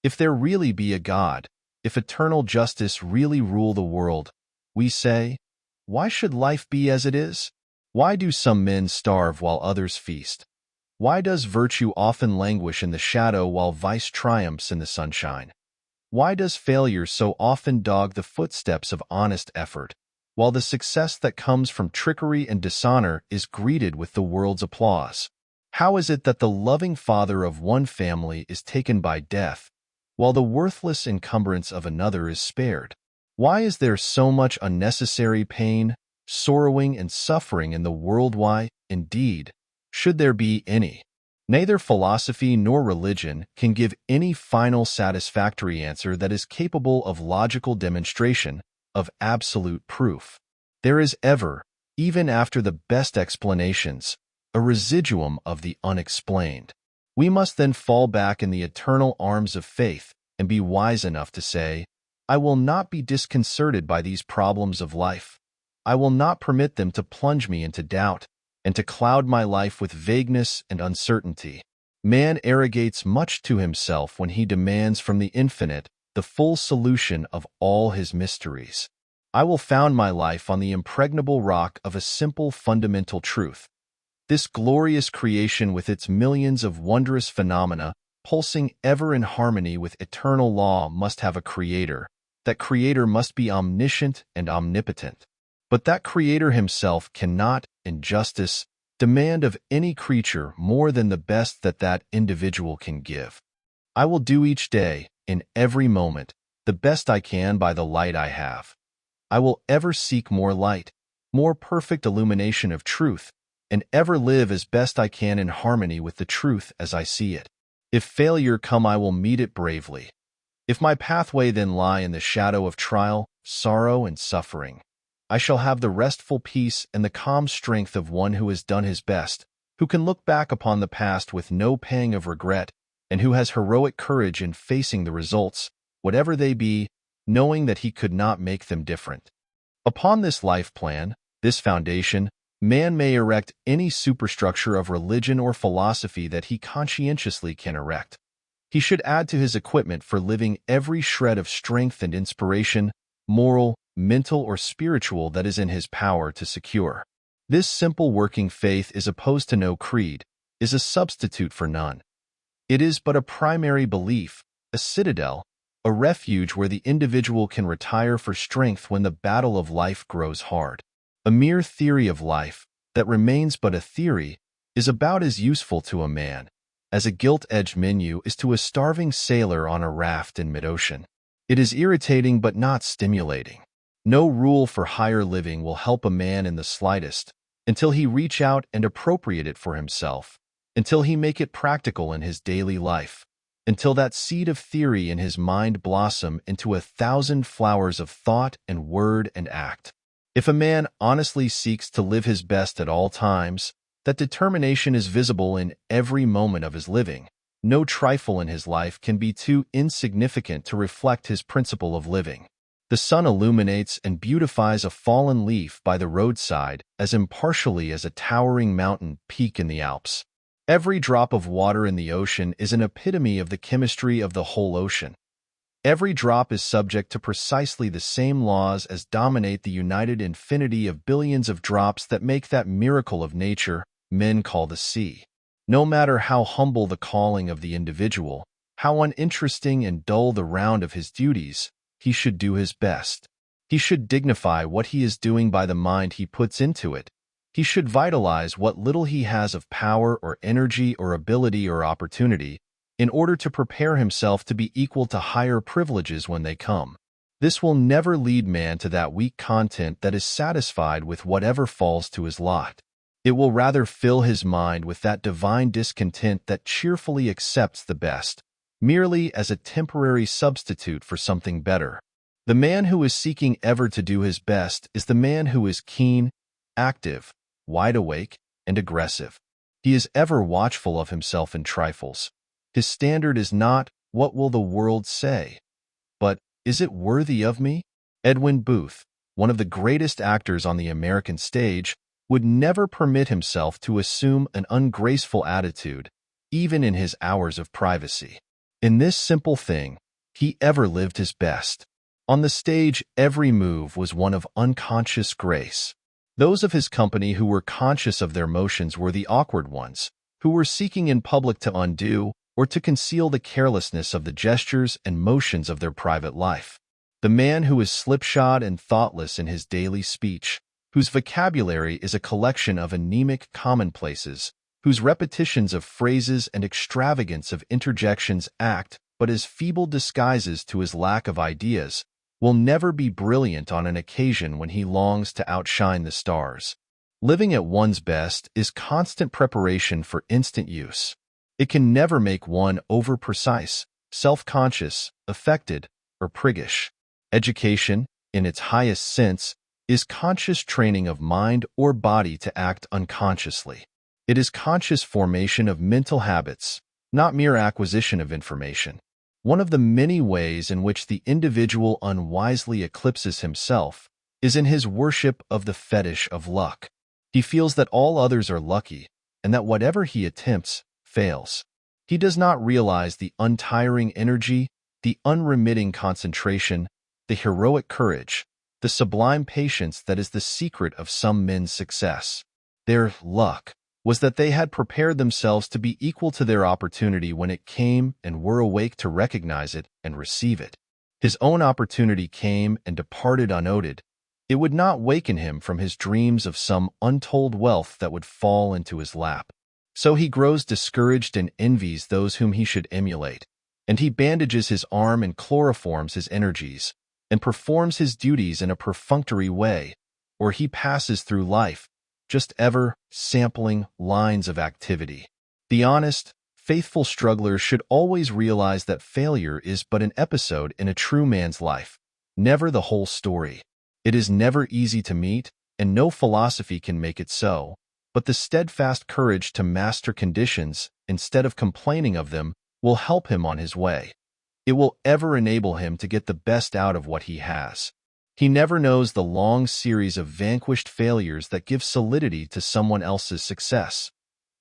If there really be a God, if eternal justice really rule the world, we say, why should life be as it is? Why do some men starve while others feast? Why does virtue often languish in the shadow while vice triumphs in the sunshine? Why does failure so often dog the footsteps of honest effort, while the success that comes from trickery and dishonor is greeted with the world's applause? How is it that the loving father of one family is taken by death, while the worthless encumbrance of another is spared? Why is there so much unnecessary pain, sorrowing, and suffering in the world? Why, indeed, should there be any? Neither philosophy nor religion can give any final satisfactory answer that is capable of logical demonstration, of absolute proof. There is ever, even after the best explanations, a residuum of the unexplained. We must then fall back in the eternal arms of faith and be wise enough to say, I will not be disconcerted by these problems of life. I will not permit them to plunge me into doubt and to cloud my life with vagueness and uncertainty. Man arrogates much to himself when he demands from the infinite the full solution of all his mysteries. I will found my life on the impregnable rock of a simple fundamental truth. This glorious creation with its millions of wondrous phenomena, pulsing ever in harmony with eternal law, must have a creator. That creator must be omniscient and omnipotent. But that creator himself cannot, in justice, demand of any creature more than the best that that individual can give. I will do each day, in every moment, the best I can by the light I have. I will ever seek more light, more perfect illumination of truth, and ever live as best I can in harmony with the truth as I see it. If failure come, I will meet it bravely. If my pathway then lie in the shadow of trial, sorrow, and suffering, I shall have the restful peace and the calm strength of one who has done his best, who can look back upon the past with no pang of regret, and who has heroic courage in facing the results, whatever they be, knowing that he could not make them different. Upon this life plan, this foundation, man may erect any superstructure of religion or philosophy that he conscientiously can erect. He should add to his equipment for living every shred of strength and inspiration, moral, mental, or spiritual, that is in his power to secure. This simple working faith is opposed to no creed, is a substitute for none. It is but a primary belief, a citadel, a refuge where the individual can retire for strength when the battle of life grows hard. A mere theory of life, that remains but a theory, is about as useful to a man as a gilt-edged menu is to a starving sailor on a raft in mid-ocean. It is irritating but not stimulating. No rule for higher living will help a man in the slightest until he reach out and appropriate it for himself, until he make it practical in his daily life, until that seed of theory in his mind blossom into 1,000 flowers of thought and word and act. If a man honestly seeks to live his best at all times, that determination is visible in every moment of his living. No trifle in his life can be too insignificant to reflect his principle of living. The sun illuminates and beautifies a fallen leaf by the roadside as impartially as a towering mountain peak in the Alps. Every drop of water in the ocean is an epitome of the chemistry of the whole ocean. Every drop is subject to precisely the same laws as dominate the united infinity of billions of drops that make that miracle of nature men call the sea. No matter how humble the calling of the individual, how uninteresting and dull the round of his duties, he should do his best. He should dignify what he is doing by the mind he puts into it. He should vitalize what little he has of power or energy or ability or opportunity in order to prepare himself to be equal to higher privileges when they come. This will never lead man to that weak content that is satisfied with whatever falls to his lot. It will rather fill his mind with that divine discontent that cheerfully accepts the best, merely as a temporary substitute for something better. The man who is seeking ever to do his best is the man who is keen, active, wide awake, and aggressive. He is ever watchful of himself in trifles. His standard is not, "What will the world say?" but, "Is it worthy of me?" Edwin Booth, one of the greatest actors on the American stage, would never permit himself to assume an ungraceful attitude, even in his hours of privacy. In this simple thing, he ever lived his best. On the stage, every move was one of unconscious grace. Those of his company who were conscious of their motions were the awkward ones, who were seeking in public to undo or to conceal the carelessness of the gestures and motions of their private life. The man who is slipshod and thoughtless in his daily speech, whose vocabulary is a collection of anemic commonplaces, whose repetitions of phrases and extravagance of interjections act but as feeble disguises to his lack of ideas, will never be brilliant on an occasion when he longs to outshine the stars. Living at one's best is constant preparation for instant use. It can never make one over-precise, self-conscious, affected, or priggish. Education, in its highest sense, is conscious training of mind or body to act unconsciously. It is conscious formation of mental habits, not mere acquisition of information. One of the many ways in which the individual unwisely eclipses himself is in his worship of the fetish of luck. He feels that all others are lucky and that whatever he attempts fails. He does not realize the untiring energy, the unremitting concentration, the heroic courage, the sublime patience that is the secret of some men's success. Their luck was that they had prepared themselves to be equal to their opportunity when it came and were awake to recognize it and receive it. His own opportunity came and departed unoted. It would not waken him from his dreams of some untold wealth that would fall into his lap. So he grows discouraged and envies those whom he should emulate, and he bandages his arm and chloroforms his energies, and performs his duties in a perfunctory way, or he passes through life, just ever sampling lines of activity. The honest, faithful struggler should always realize that failure is but an episode in a true man's life, never the whole story. It is never easy to meet, and no philosophy can make it so, but the steadfast courage to master conditions instead of complaining of them will help him on his way. It will ever enable him to get the best out of what he has. He never knows the long series of vanquished failures that give solidity to someone else's success.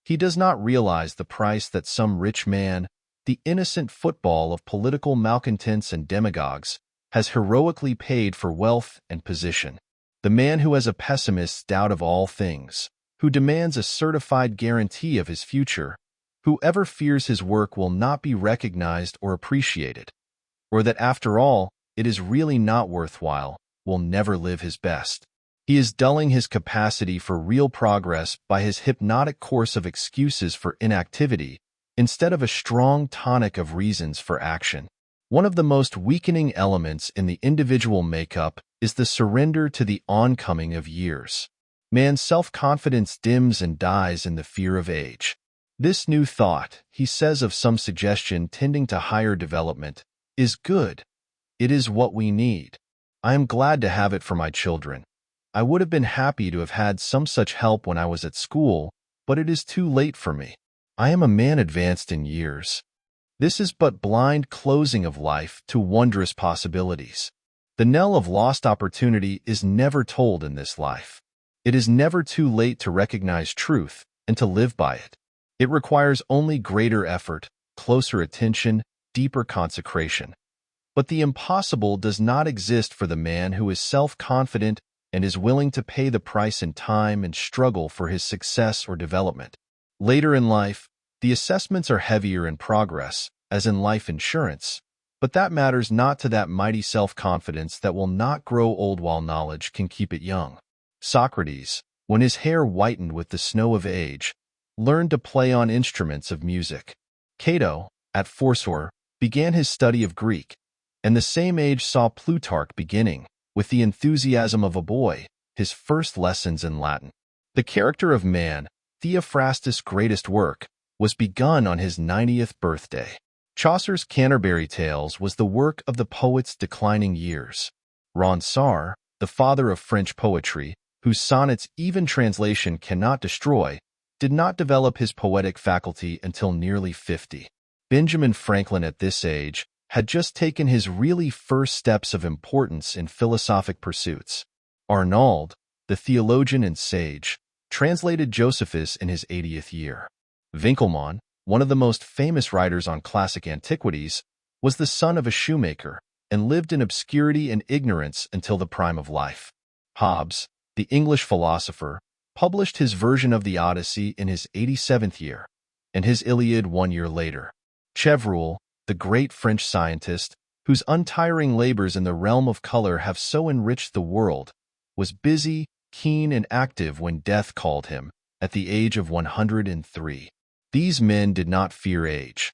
He does not realize the price that some rich man, the innocent football of political malcontents and demagogues, has heroically paid for wealth and position. The man who has a pessimist's doubt of all things, who demands a certified guarantee of his future, whoever fears his work will not be recognized or appreciated, or that after all, it is really not worthwhile, will never live his best. He is dulling his capacity for real progress by his hypnotic course of excuses for inactivity instead of a strong tonic of reasons for action. One of the most weakening elements in the individual makeup is the surrender to the oncoming of years. Man's self-confidence dims and dies in the fear of age. This new thought, he says of some suggestion tending to higher development, is good. It is what we need. I am glad to have it for my children. I would have been happy to have had some such help when I was at school, but it is too late for me. I am a man advanced in years. This is but blind closing of life to wondrous possibilities. The knell of lost opportunity is never tolled in this life. It is never too late to recognize truth and to live by it. It requires only greater effort, closer attention, deeper consecration. But the impossible does not exist for the man who is self-confident and is willing to pay the price in time and struggle for his success or development. Later in life, the assessments are heavier in progress, as in life insurance, but that matters not to that mighty self-confidence that will not grow old while knowledge can keep it young. Socrates, when his hair whitened with the snow of age, learned to play on instruments of music. Cato, at 40, began his study of Greek, and the same age saw Plutarch beginning, with the enthusiasm of a boy, his first lessons in Latin. The character of man, Theophrastus' greatest work, was begun on his 90th birthday. Chaucer's Canterbury Tales was the work of the poet's declining years. Ronsard, the father of French poetry, whose sonnets even translation cannot destroy, did not develop his poetic faculty until nearly 50. Benjamin Franklin at this age had just taken his really first steps of importance in philosophic pursuits. Arnauld, the theologian and sage, translated Josephus in his 80th year. Winckelmann, one of the most famous writers on classic antiquities, was the son of a shoemaker and lived in obscurity and ignorance until the prime of life. Hobbes, the English philosopher, published his version of the Odyssey in his 87th year, and his Iliad 1 year later. Chevreul, the great French scientist, whose untiring labors in the realm of color have so enriched the world, was busy, keen, and active when death called him, at the age of 103. These men did not fear age.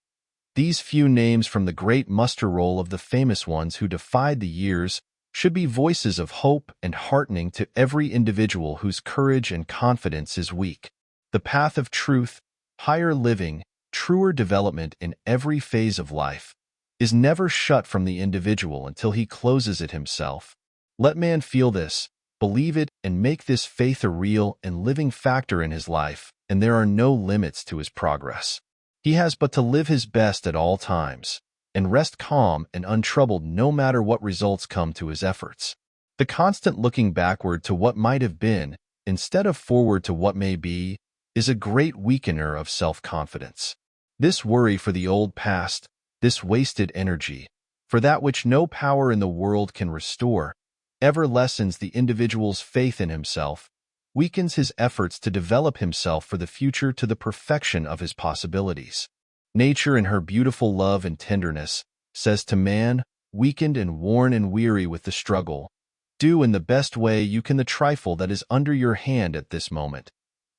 These few names from the great muster roll of the famous ones who defied the years should be voices of hope and heartening to every individual whose courage and confidence is weak. The path of truth, higher living, truer development in every phase of life, is never shut from the individual until he closes it himself. Let man feel this, believe it, and make this faith a real and living factor in his life, and there are no limits to his progress. He has but to live his best at all times, and rest calm and untroubled no matter what results come to his efforts. The constant looking backward to what might have been, instead of forward to what may be, is a great weakener of self-confidence. This worry for the old past, this wasted energy, for that which no power in the world can restore, ever lessens the individual's faith in himself, weakens his efforts to develop himself for the future to the perfection of his possibilities. Nature, in her beautiful love and tenderness, says to man, weakened and worn and weary with the struggle, do in the best way you can the trifle that is under your hand at this moment.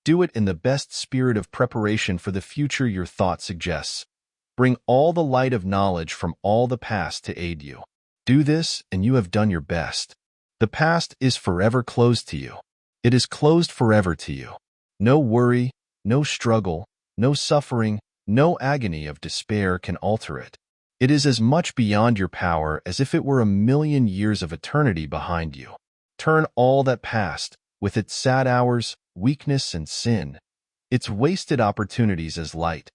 Do it in the best spirit of preparation for the future your thought suggests. Bring all the light of knowledge from all the past to aid you. Do this, and you have done your best. The past is forever closed to you. It is closed forever to you. No worry, no struggle, no suffering, no agony of despair can alter it. It is as much beyond your power as if it were a million years of eternity behind you. Turn all that past, with its sad hours, weakness and sin, its wasted opportunities as light,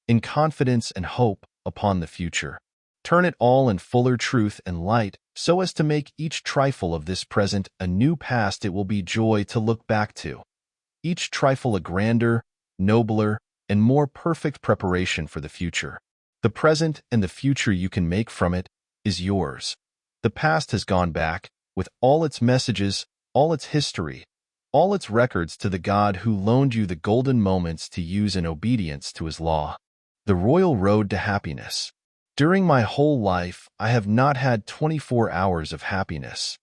in confidence and hope upon the future. Turn it all in fuller truth and light, so as to make each trifle of this present a new past it will be joy to look back to. Each trifle a grander, nobler, and more perfect preparation for the future. The present and the future you can make from it is yours. The past has gone back, with all its messages, all its history, all its records to the God who loaned you the golden moments to use in obedience to his law. The royal road to happiness. During my whole life, I have not had 24 hours of happiness.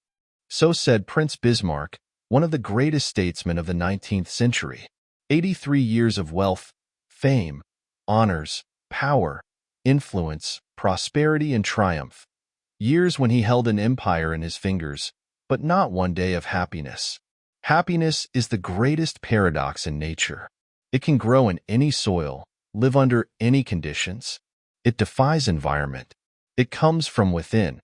So said Prince Bismarck, one of the greatest statesmen of the 19th century. 83 years of wealth, fame, honors, power, influence, prosperity, and triumph. Years when he held an empire in his fingers, but not one day of happiness. Happiness is the greatest paradox in nature. It can grow in any soil, live under any conditions. It defies environment. It comes from within.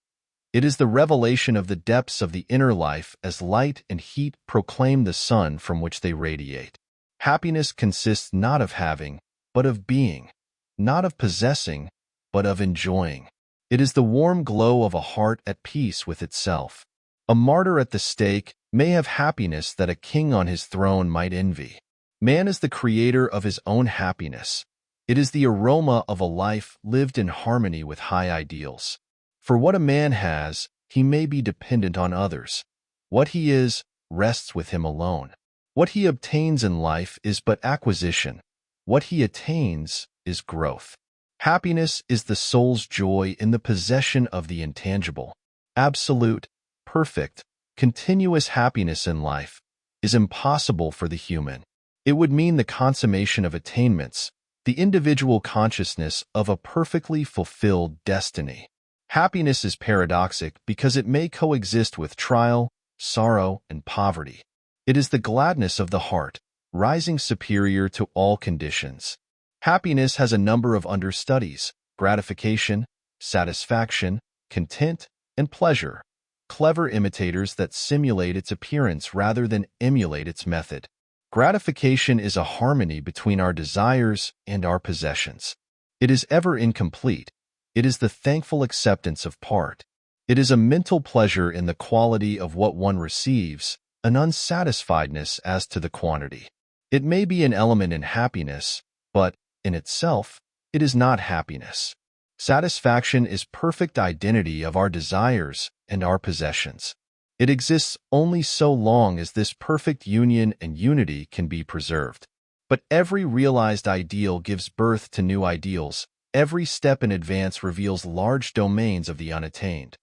It is the revelation of the depths of the inner life as light and heat proclaim the sun from which they radiate. Happiness consists not of having, but of being, not of possessing, but of enjoying. It is the warm glow of a heart at peace with itself. A martyr at the stake may have happiness that a king on his throne might envy. Man is the creator of his own happiness. It is the aroma of a life lived in harmony with high ideals. For what a man has, he may be dependent on others. What he is rests with him alone. What he obtains in life is but acquisition. What he attains is growth. Happiness is the soul's joy in the possession of the intangible. Absolute, perfect, continuous happiness in life is impossible for the human. It would mean the consummation of attainments, the individual consciousness of a perfectly fulfilled destiny. Happiness is paradoxic because it may coexist with trial, sorrow, and poverty. It is the gladness of the heart, rising superior to all conditions. Happiness has a number of understudies: gratification, satisfaction, content, and pleasure, clever imitators that simulate its appearance rather than emulate its method. Gratification is a harmony between our desires and our possessions. It is ever incomplete. It is the thankful acceptance of part. It is a mental pleasure in the quality of what one receives, an unsatisfiedness as to the quantity. It may be an element in happiness, but, in itself, it is not happiness. Satisfaction is perfect identity of our desires and our possessions. It exists only so long as this perfect union and unity can be preserved. But every realized ideal gives birth to new ideals. Every step in advance reveals large domains of the unattained.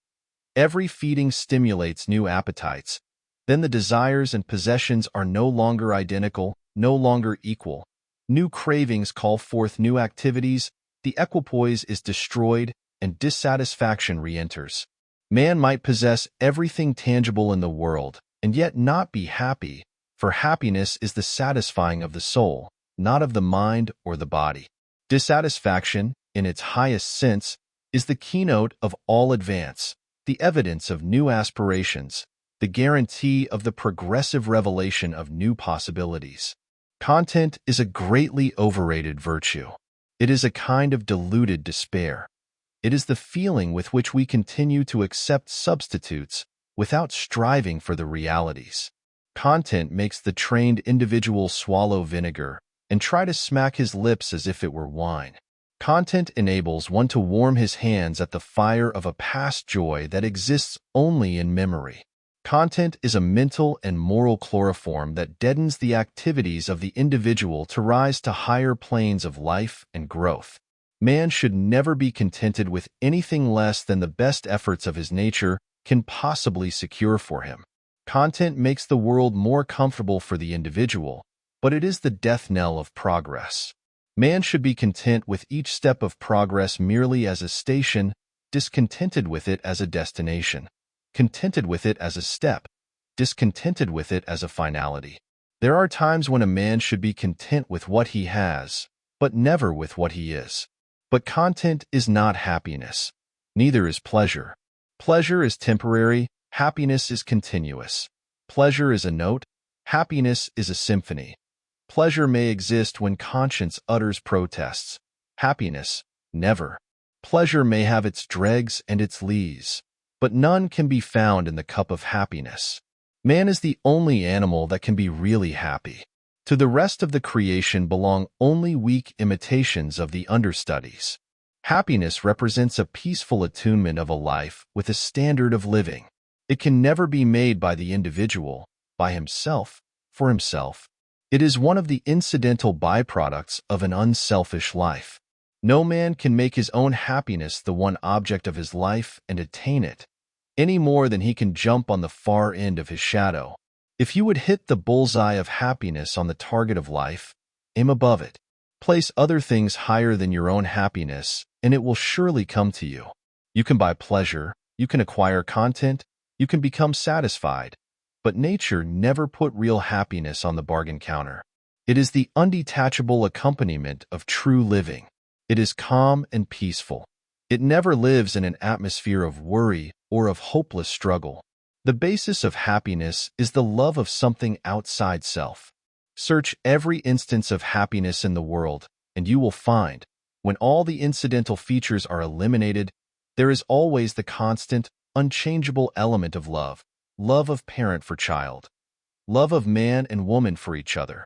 Every feeding stimulates new appetites. Then the desires and possessions are no longer identical, no longer equal. New cravings call forth new activities, the equipoise is destroyed, and dissatisfaction re-enters. Man might possess everything tangible in the world, and yet not be happy, for happiness is the satisfying of the soul, not of the mind or the body. Dissatisfaction, in its highest sense, is the keynote of all advance, the evidence of new aspirations, the guarantee of the progressive revelation of new possibilities. Content is a greatly overrated virtue. It is a kind of diluted despair. It is the feeling with which we continue to accept substitutes without striving for the realities. Content makes the trained individual swallow vinegar and try to smack his lips as if it were wine. Content enables one to warm his hands at the fire of a past joy that exists only in memory. Content is a mental and moral chloroform that deadens the activities of the individual to rise to higher planes of life and growth. Man should never be contented with anything less than the best efforts of his nature can possibly secure for him. Content makes the world more comfortable for the individual, but it is the death knell of progress. Man should be content with each step of progress merely as a station, discontented with it as a destination, contented with it as a step, discontented with it as a finality. There are times when a man should be content with what he has, but never with what he is. But content is not happiness. Neither is pleasure. Pleasure is temporary, happiness is continuous. Pleasure is a note, happiness is a symphony. Pleasure may exist when conscience utters protests. Happiness, never. Pleasure may have its dregs and its lees, but none can be found in the cup of happiness. Man is the only animal that can be really happy. To the rest of the creation belong only weak imitations of the understudies. Happiness represents a peaceful attunement of a life with a standard of living. It can never be made by the individual, by himself, for himself. It is one of the incidental byproducts of an unselfish life. No man can make his own happiness the one object of his life and attain it, any more than he can jump on the far end of his shadow. If you would hit the bullseye of happiness on the target of life, aim above it. Place other things higher than your own happiness, and it will surely come to you. You can buy pleasure, you can acquire content, you can become satisfied, but nature never put real happiness on the bargain counter. It is the undetachable accompaniment of true living. It is calm and peaceful. It never lives in an atmosphere of worry or of hopeless struggle. The basis of happiness is the love of something outside self. Search every instance of happiness in the world, and you will find, when all the incidental features are eliminated, there is always the constant, unchangeable element of love. Love of parent for child. Love of man and woman for each other.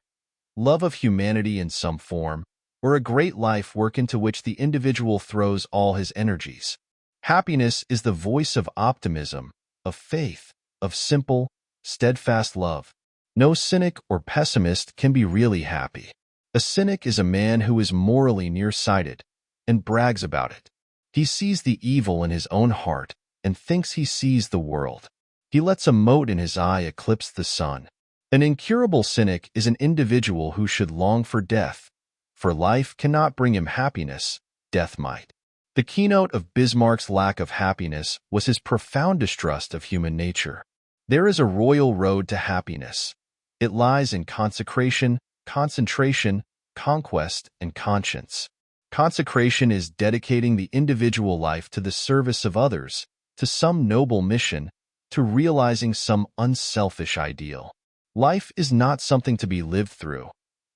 Love of humanity in some form, or a great life work into which the individual throws all his energies. Happiness is the voice of optimism, of faith, of simple, steadfast love. No cynic or pessimist can be really happy. A cynic is a man who is morally nearsighted and brags about it. He sees the evil in his own heart and thinks he sees the world. He lets a mote in his eye eclipse the sun. An incurable cynic is an individual who should long for death, for life cannot bring him happiness, death might. The keynote of Bismarck's lack of happiness was his profound distrust of human nature. There is a royal road to happiness. It lies in consecration, concentration, conquest, and conscience. Consecration is dedicating the individual life to the service of others, to some noble mission, to realizing some unselfish ideal. Life is not something to be lived through.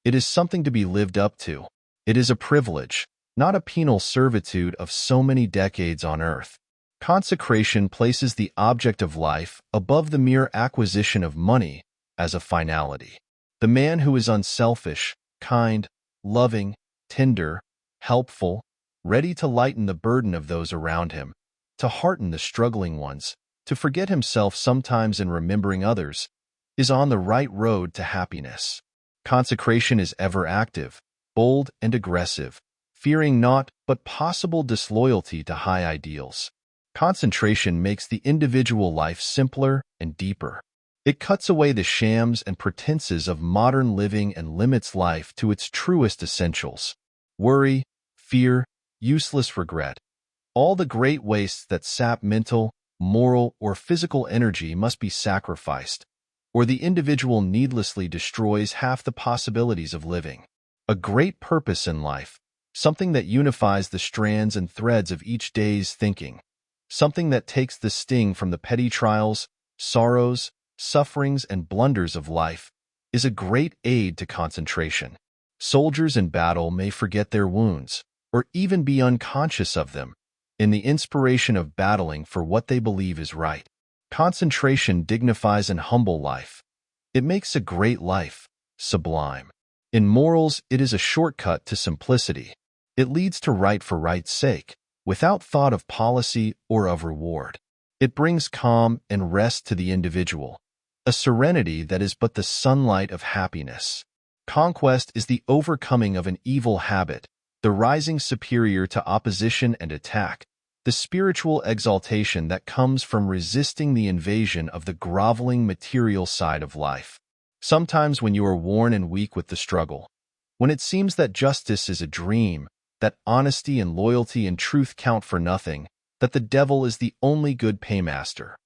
It is something to be lived up to. It is a privilege, not a penal servitude of so many decades on earth. Consecration places the object of life above the mere acquisition of money as a finality. The man who is unselfish, kind, loving, tender, helpful, ready to lighten the burden of those around him, to hearten the struggling ones, to forget himself sometimes in remembering others, is on the right road to happiness. Consecration is ever active, bold and aggressive, fearing naught but possible disloyalty to high ideals. Concentration makes the individual life simpler and deeper. It cuts away the shams and pretenses of modern living and limits life to its truest essentials. Worry, fear, useless regret. All the great wastes that sap mental, moral, or physical energy must be sacrificed, or the individual needlessly destroys half the possibilities of living. A great purpose in life, something that unifies the strands and threads of each day's thinking, something that takes the sting from the petty trials, sorrows, sufferings, and blunders of life, is a great aid to concentration. Soldiers in battle may forget their wounds, or even be unconscious of them, in the inspiration of battling for what they believe is right. Concentration dignifies an humble life. It makes a great life sublime. In morals, it is a shortcut to simplicity. It leads to right for right's sake, without thought of policy or of reward. It brings calm and rest to the individual, a serenity that is but the sunlight of happiness. Conquest is the overcoming of an evil habit, the rising superior to opposition and attack, the spiritual exaltation that comes from resisting the invasion of the groveling material side of life. Sometimes when you are worn and weak with the struggle, when it seems that justice is a dream, that honesty and loyalty and truth count for nothing, that the devil is the only good paymaster,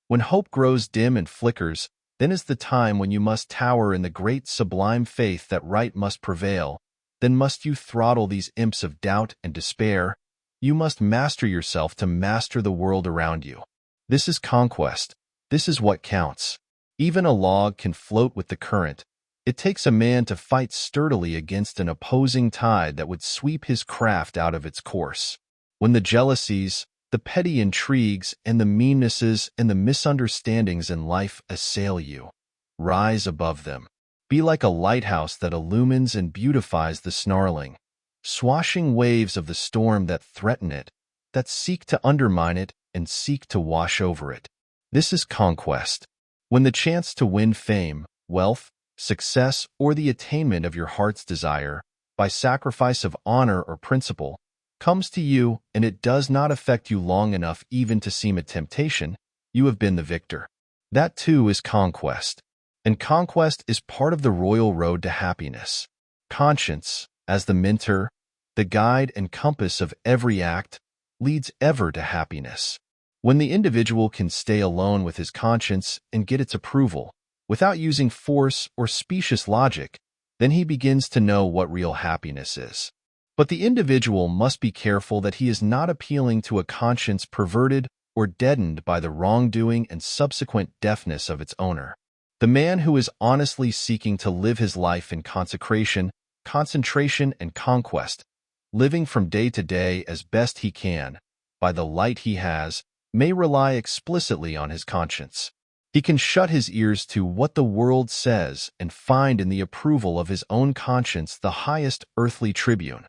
when hope grows dim and flickers, then is the time when you must tower in the great sublime faith that right must prevail. Then must you throttle these imps of doubt and despair. You must master yourself to master the world around you. This is conquest. This is what counts. Even a log can float with the current. It takes a man to fight sturdily against an opposing tide that would sweep his craft out of its course. When the jealousies, the petty intrigues, and the meannesses and the misunderstandings in life assail you, rise above them. Be like a lighthouse that illumines and beautifies the snarling, swashing waves of the storm that threaten it, that seek to undermine it and seek to wash over it. This is conquest. When the chance to win fame, wealth, success, or the attainment of your heart's desire, by sacrifice of honor or principle, comes to you and it does not affect you long enough even to seem a temptation, you have been the victor. That too is conquest. And conquest is part of the royal road to happiness. Conscience, as the mentor, the guide and compass of every act, leads ever to happiness. When the individual can stay alone with his conscience and get its approval, without using force or specious logic, then he begins to know what real happiness is. But the individual must be careful that he is not appealing to a conscience perverted or deadened by the wrongdoing and subsequent deafness of its owner. The man who is honestly seeking to live his life in consecration, concentration, and conquest, living from day to day as best he can, by the light he has, may rely explicitly on his conscience. He can shut his ears to what the world says and find in the approval of his own conscience the highest earthly tribune,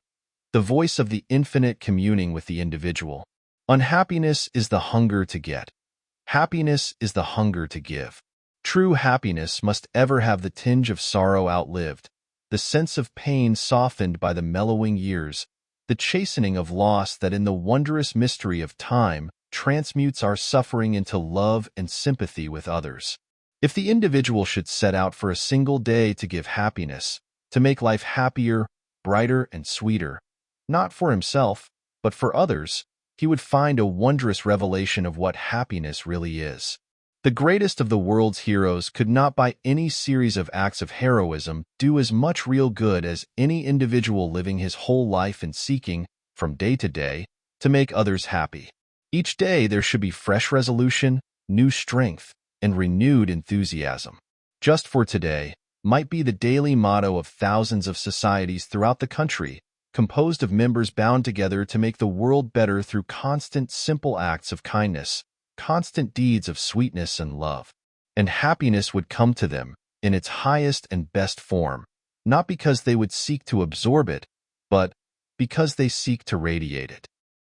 the voice of the infinite communing with the individual. Unhappiness is the hunger to get. Happiness is the hunger to give. True happiness must ever have the tinge of sorrow outlived, the sense of pain softened by the mellowing years, the chastening of loss that in the wondrous mystery of time transmutes our suffering into love and sympathy with others. If the individual should set out for a single day to give happiness, to make life happier, brighter, and sweeter, not for himself, but for others, he would find a wondrous revelation of what happiness really is. The greatest of the world's heroes could not by any series of acts of heroism do as much real good as any individual living his whole life in seeking, from day to day, to make others happy. Each day there should be fresh resolution, new strength, and renewed enthusiasm. Just for today might be the daily motto of thousands of societies throughout the country, composed of members bound together to make the world better through constant, simple acts of kindness, constant deeds of sweetness and love. And happiness would come to them in its highest and best form, not because they would seek to absorb it, but because they seek to radiate it.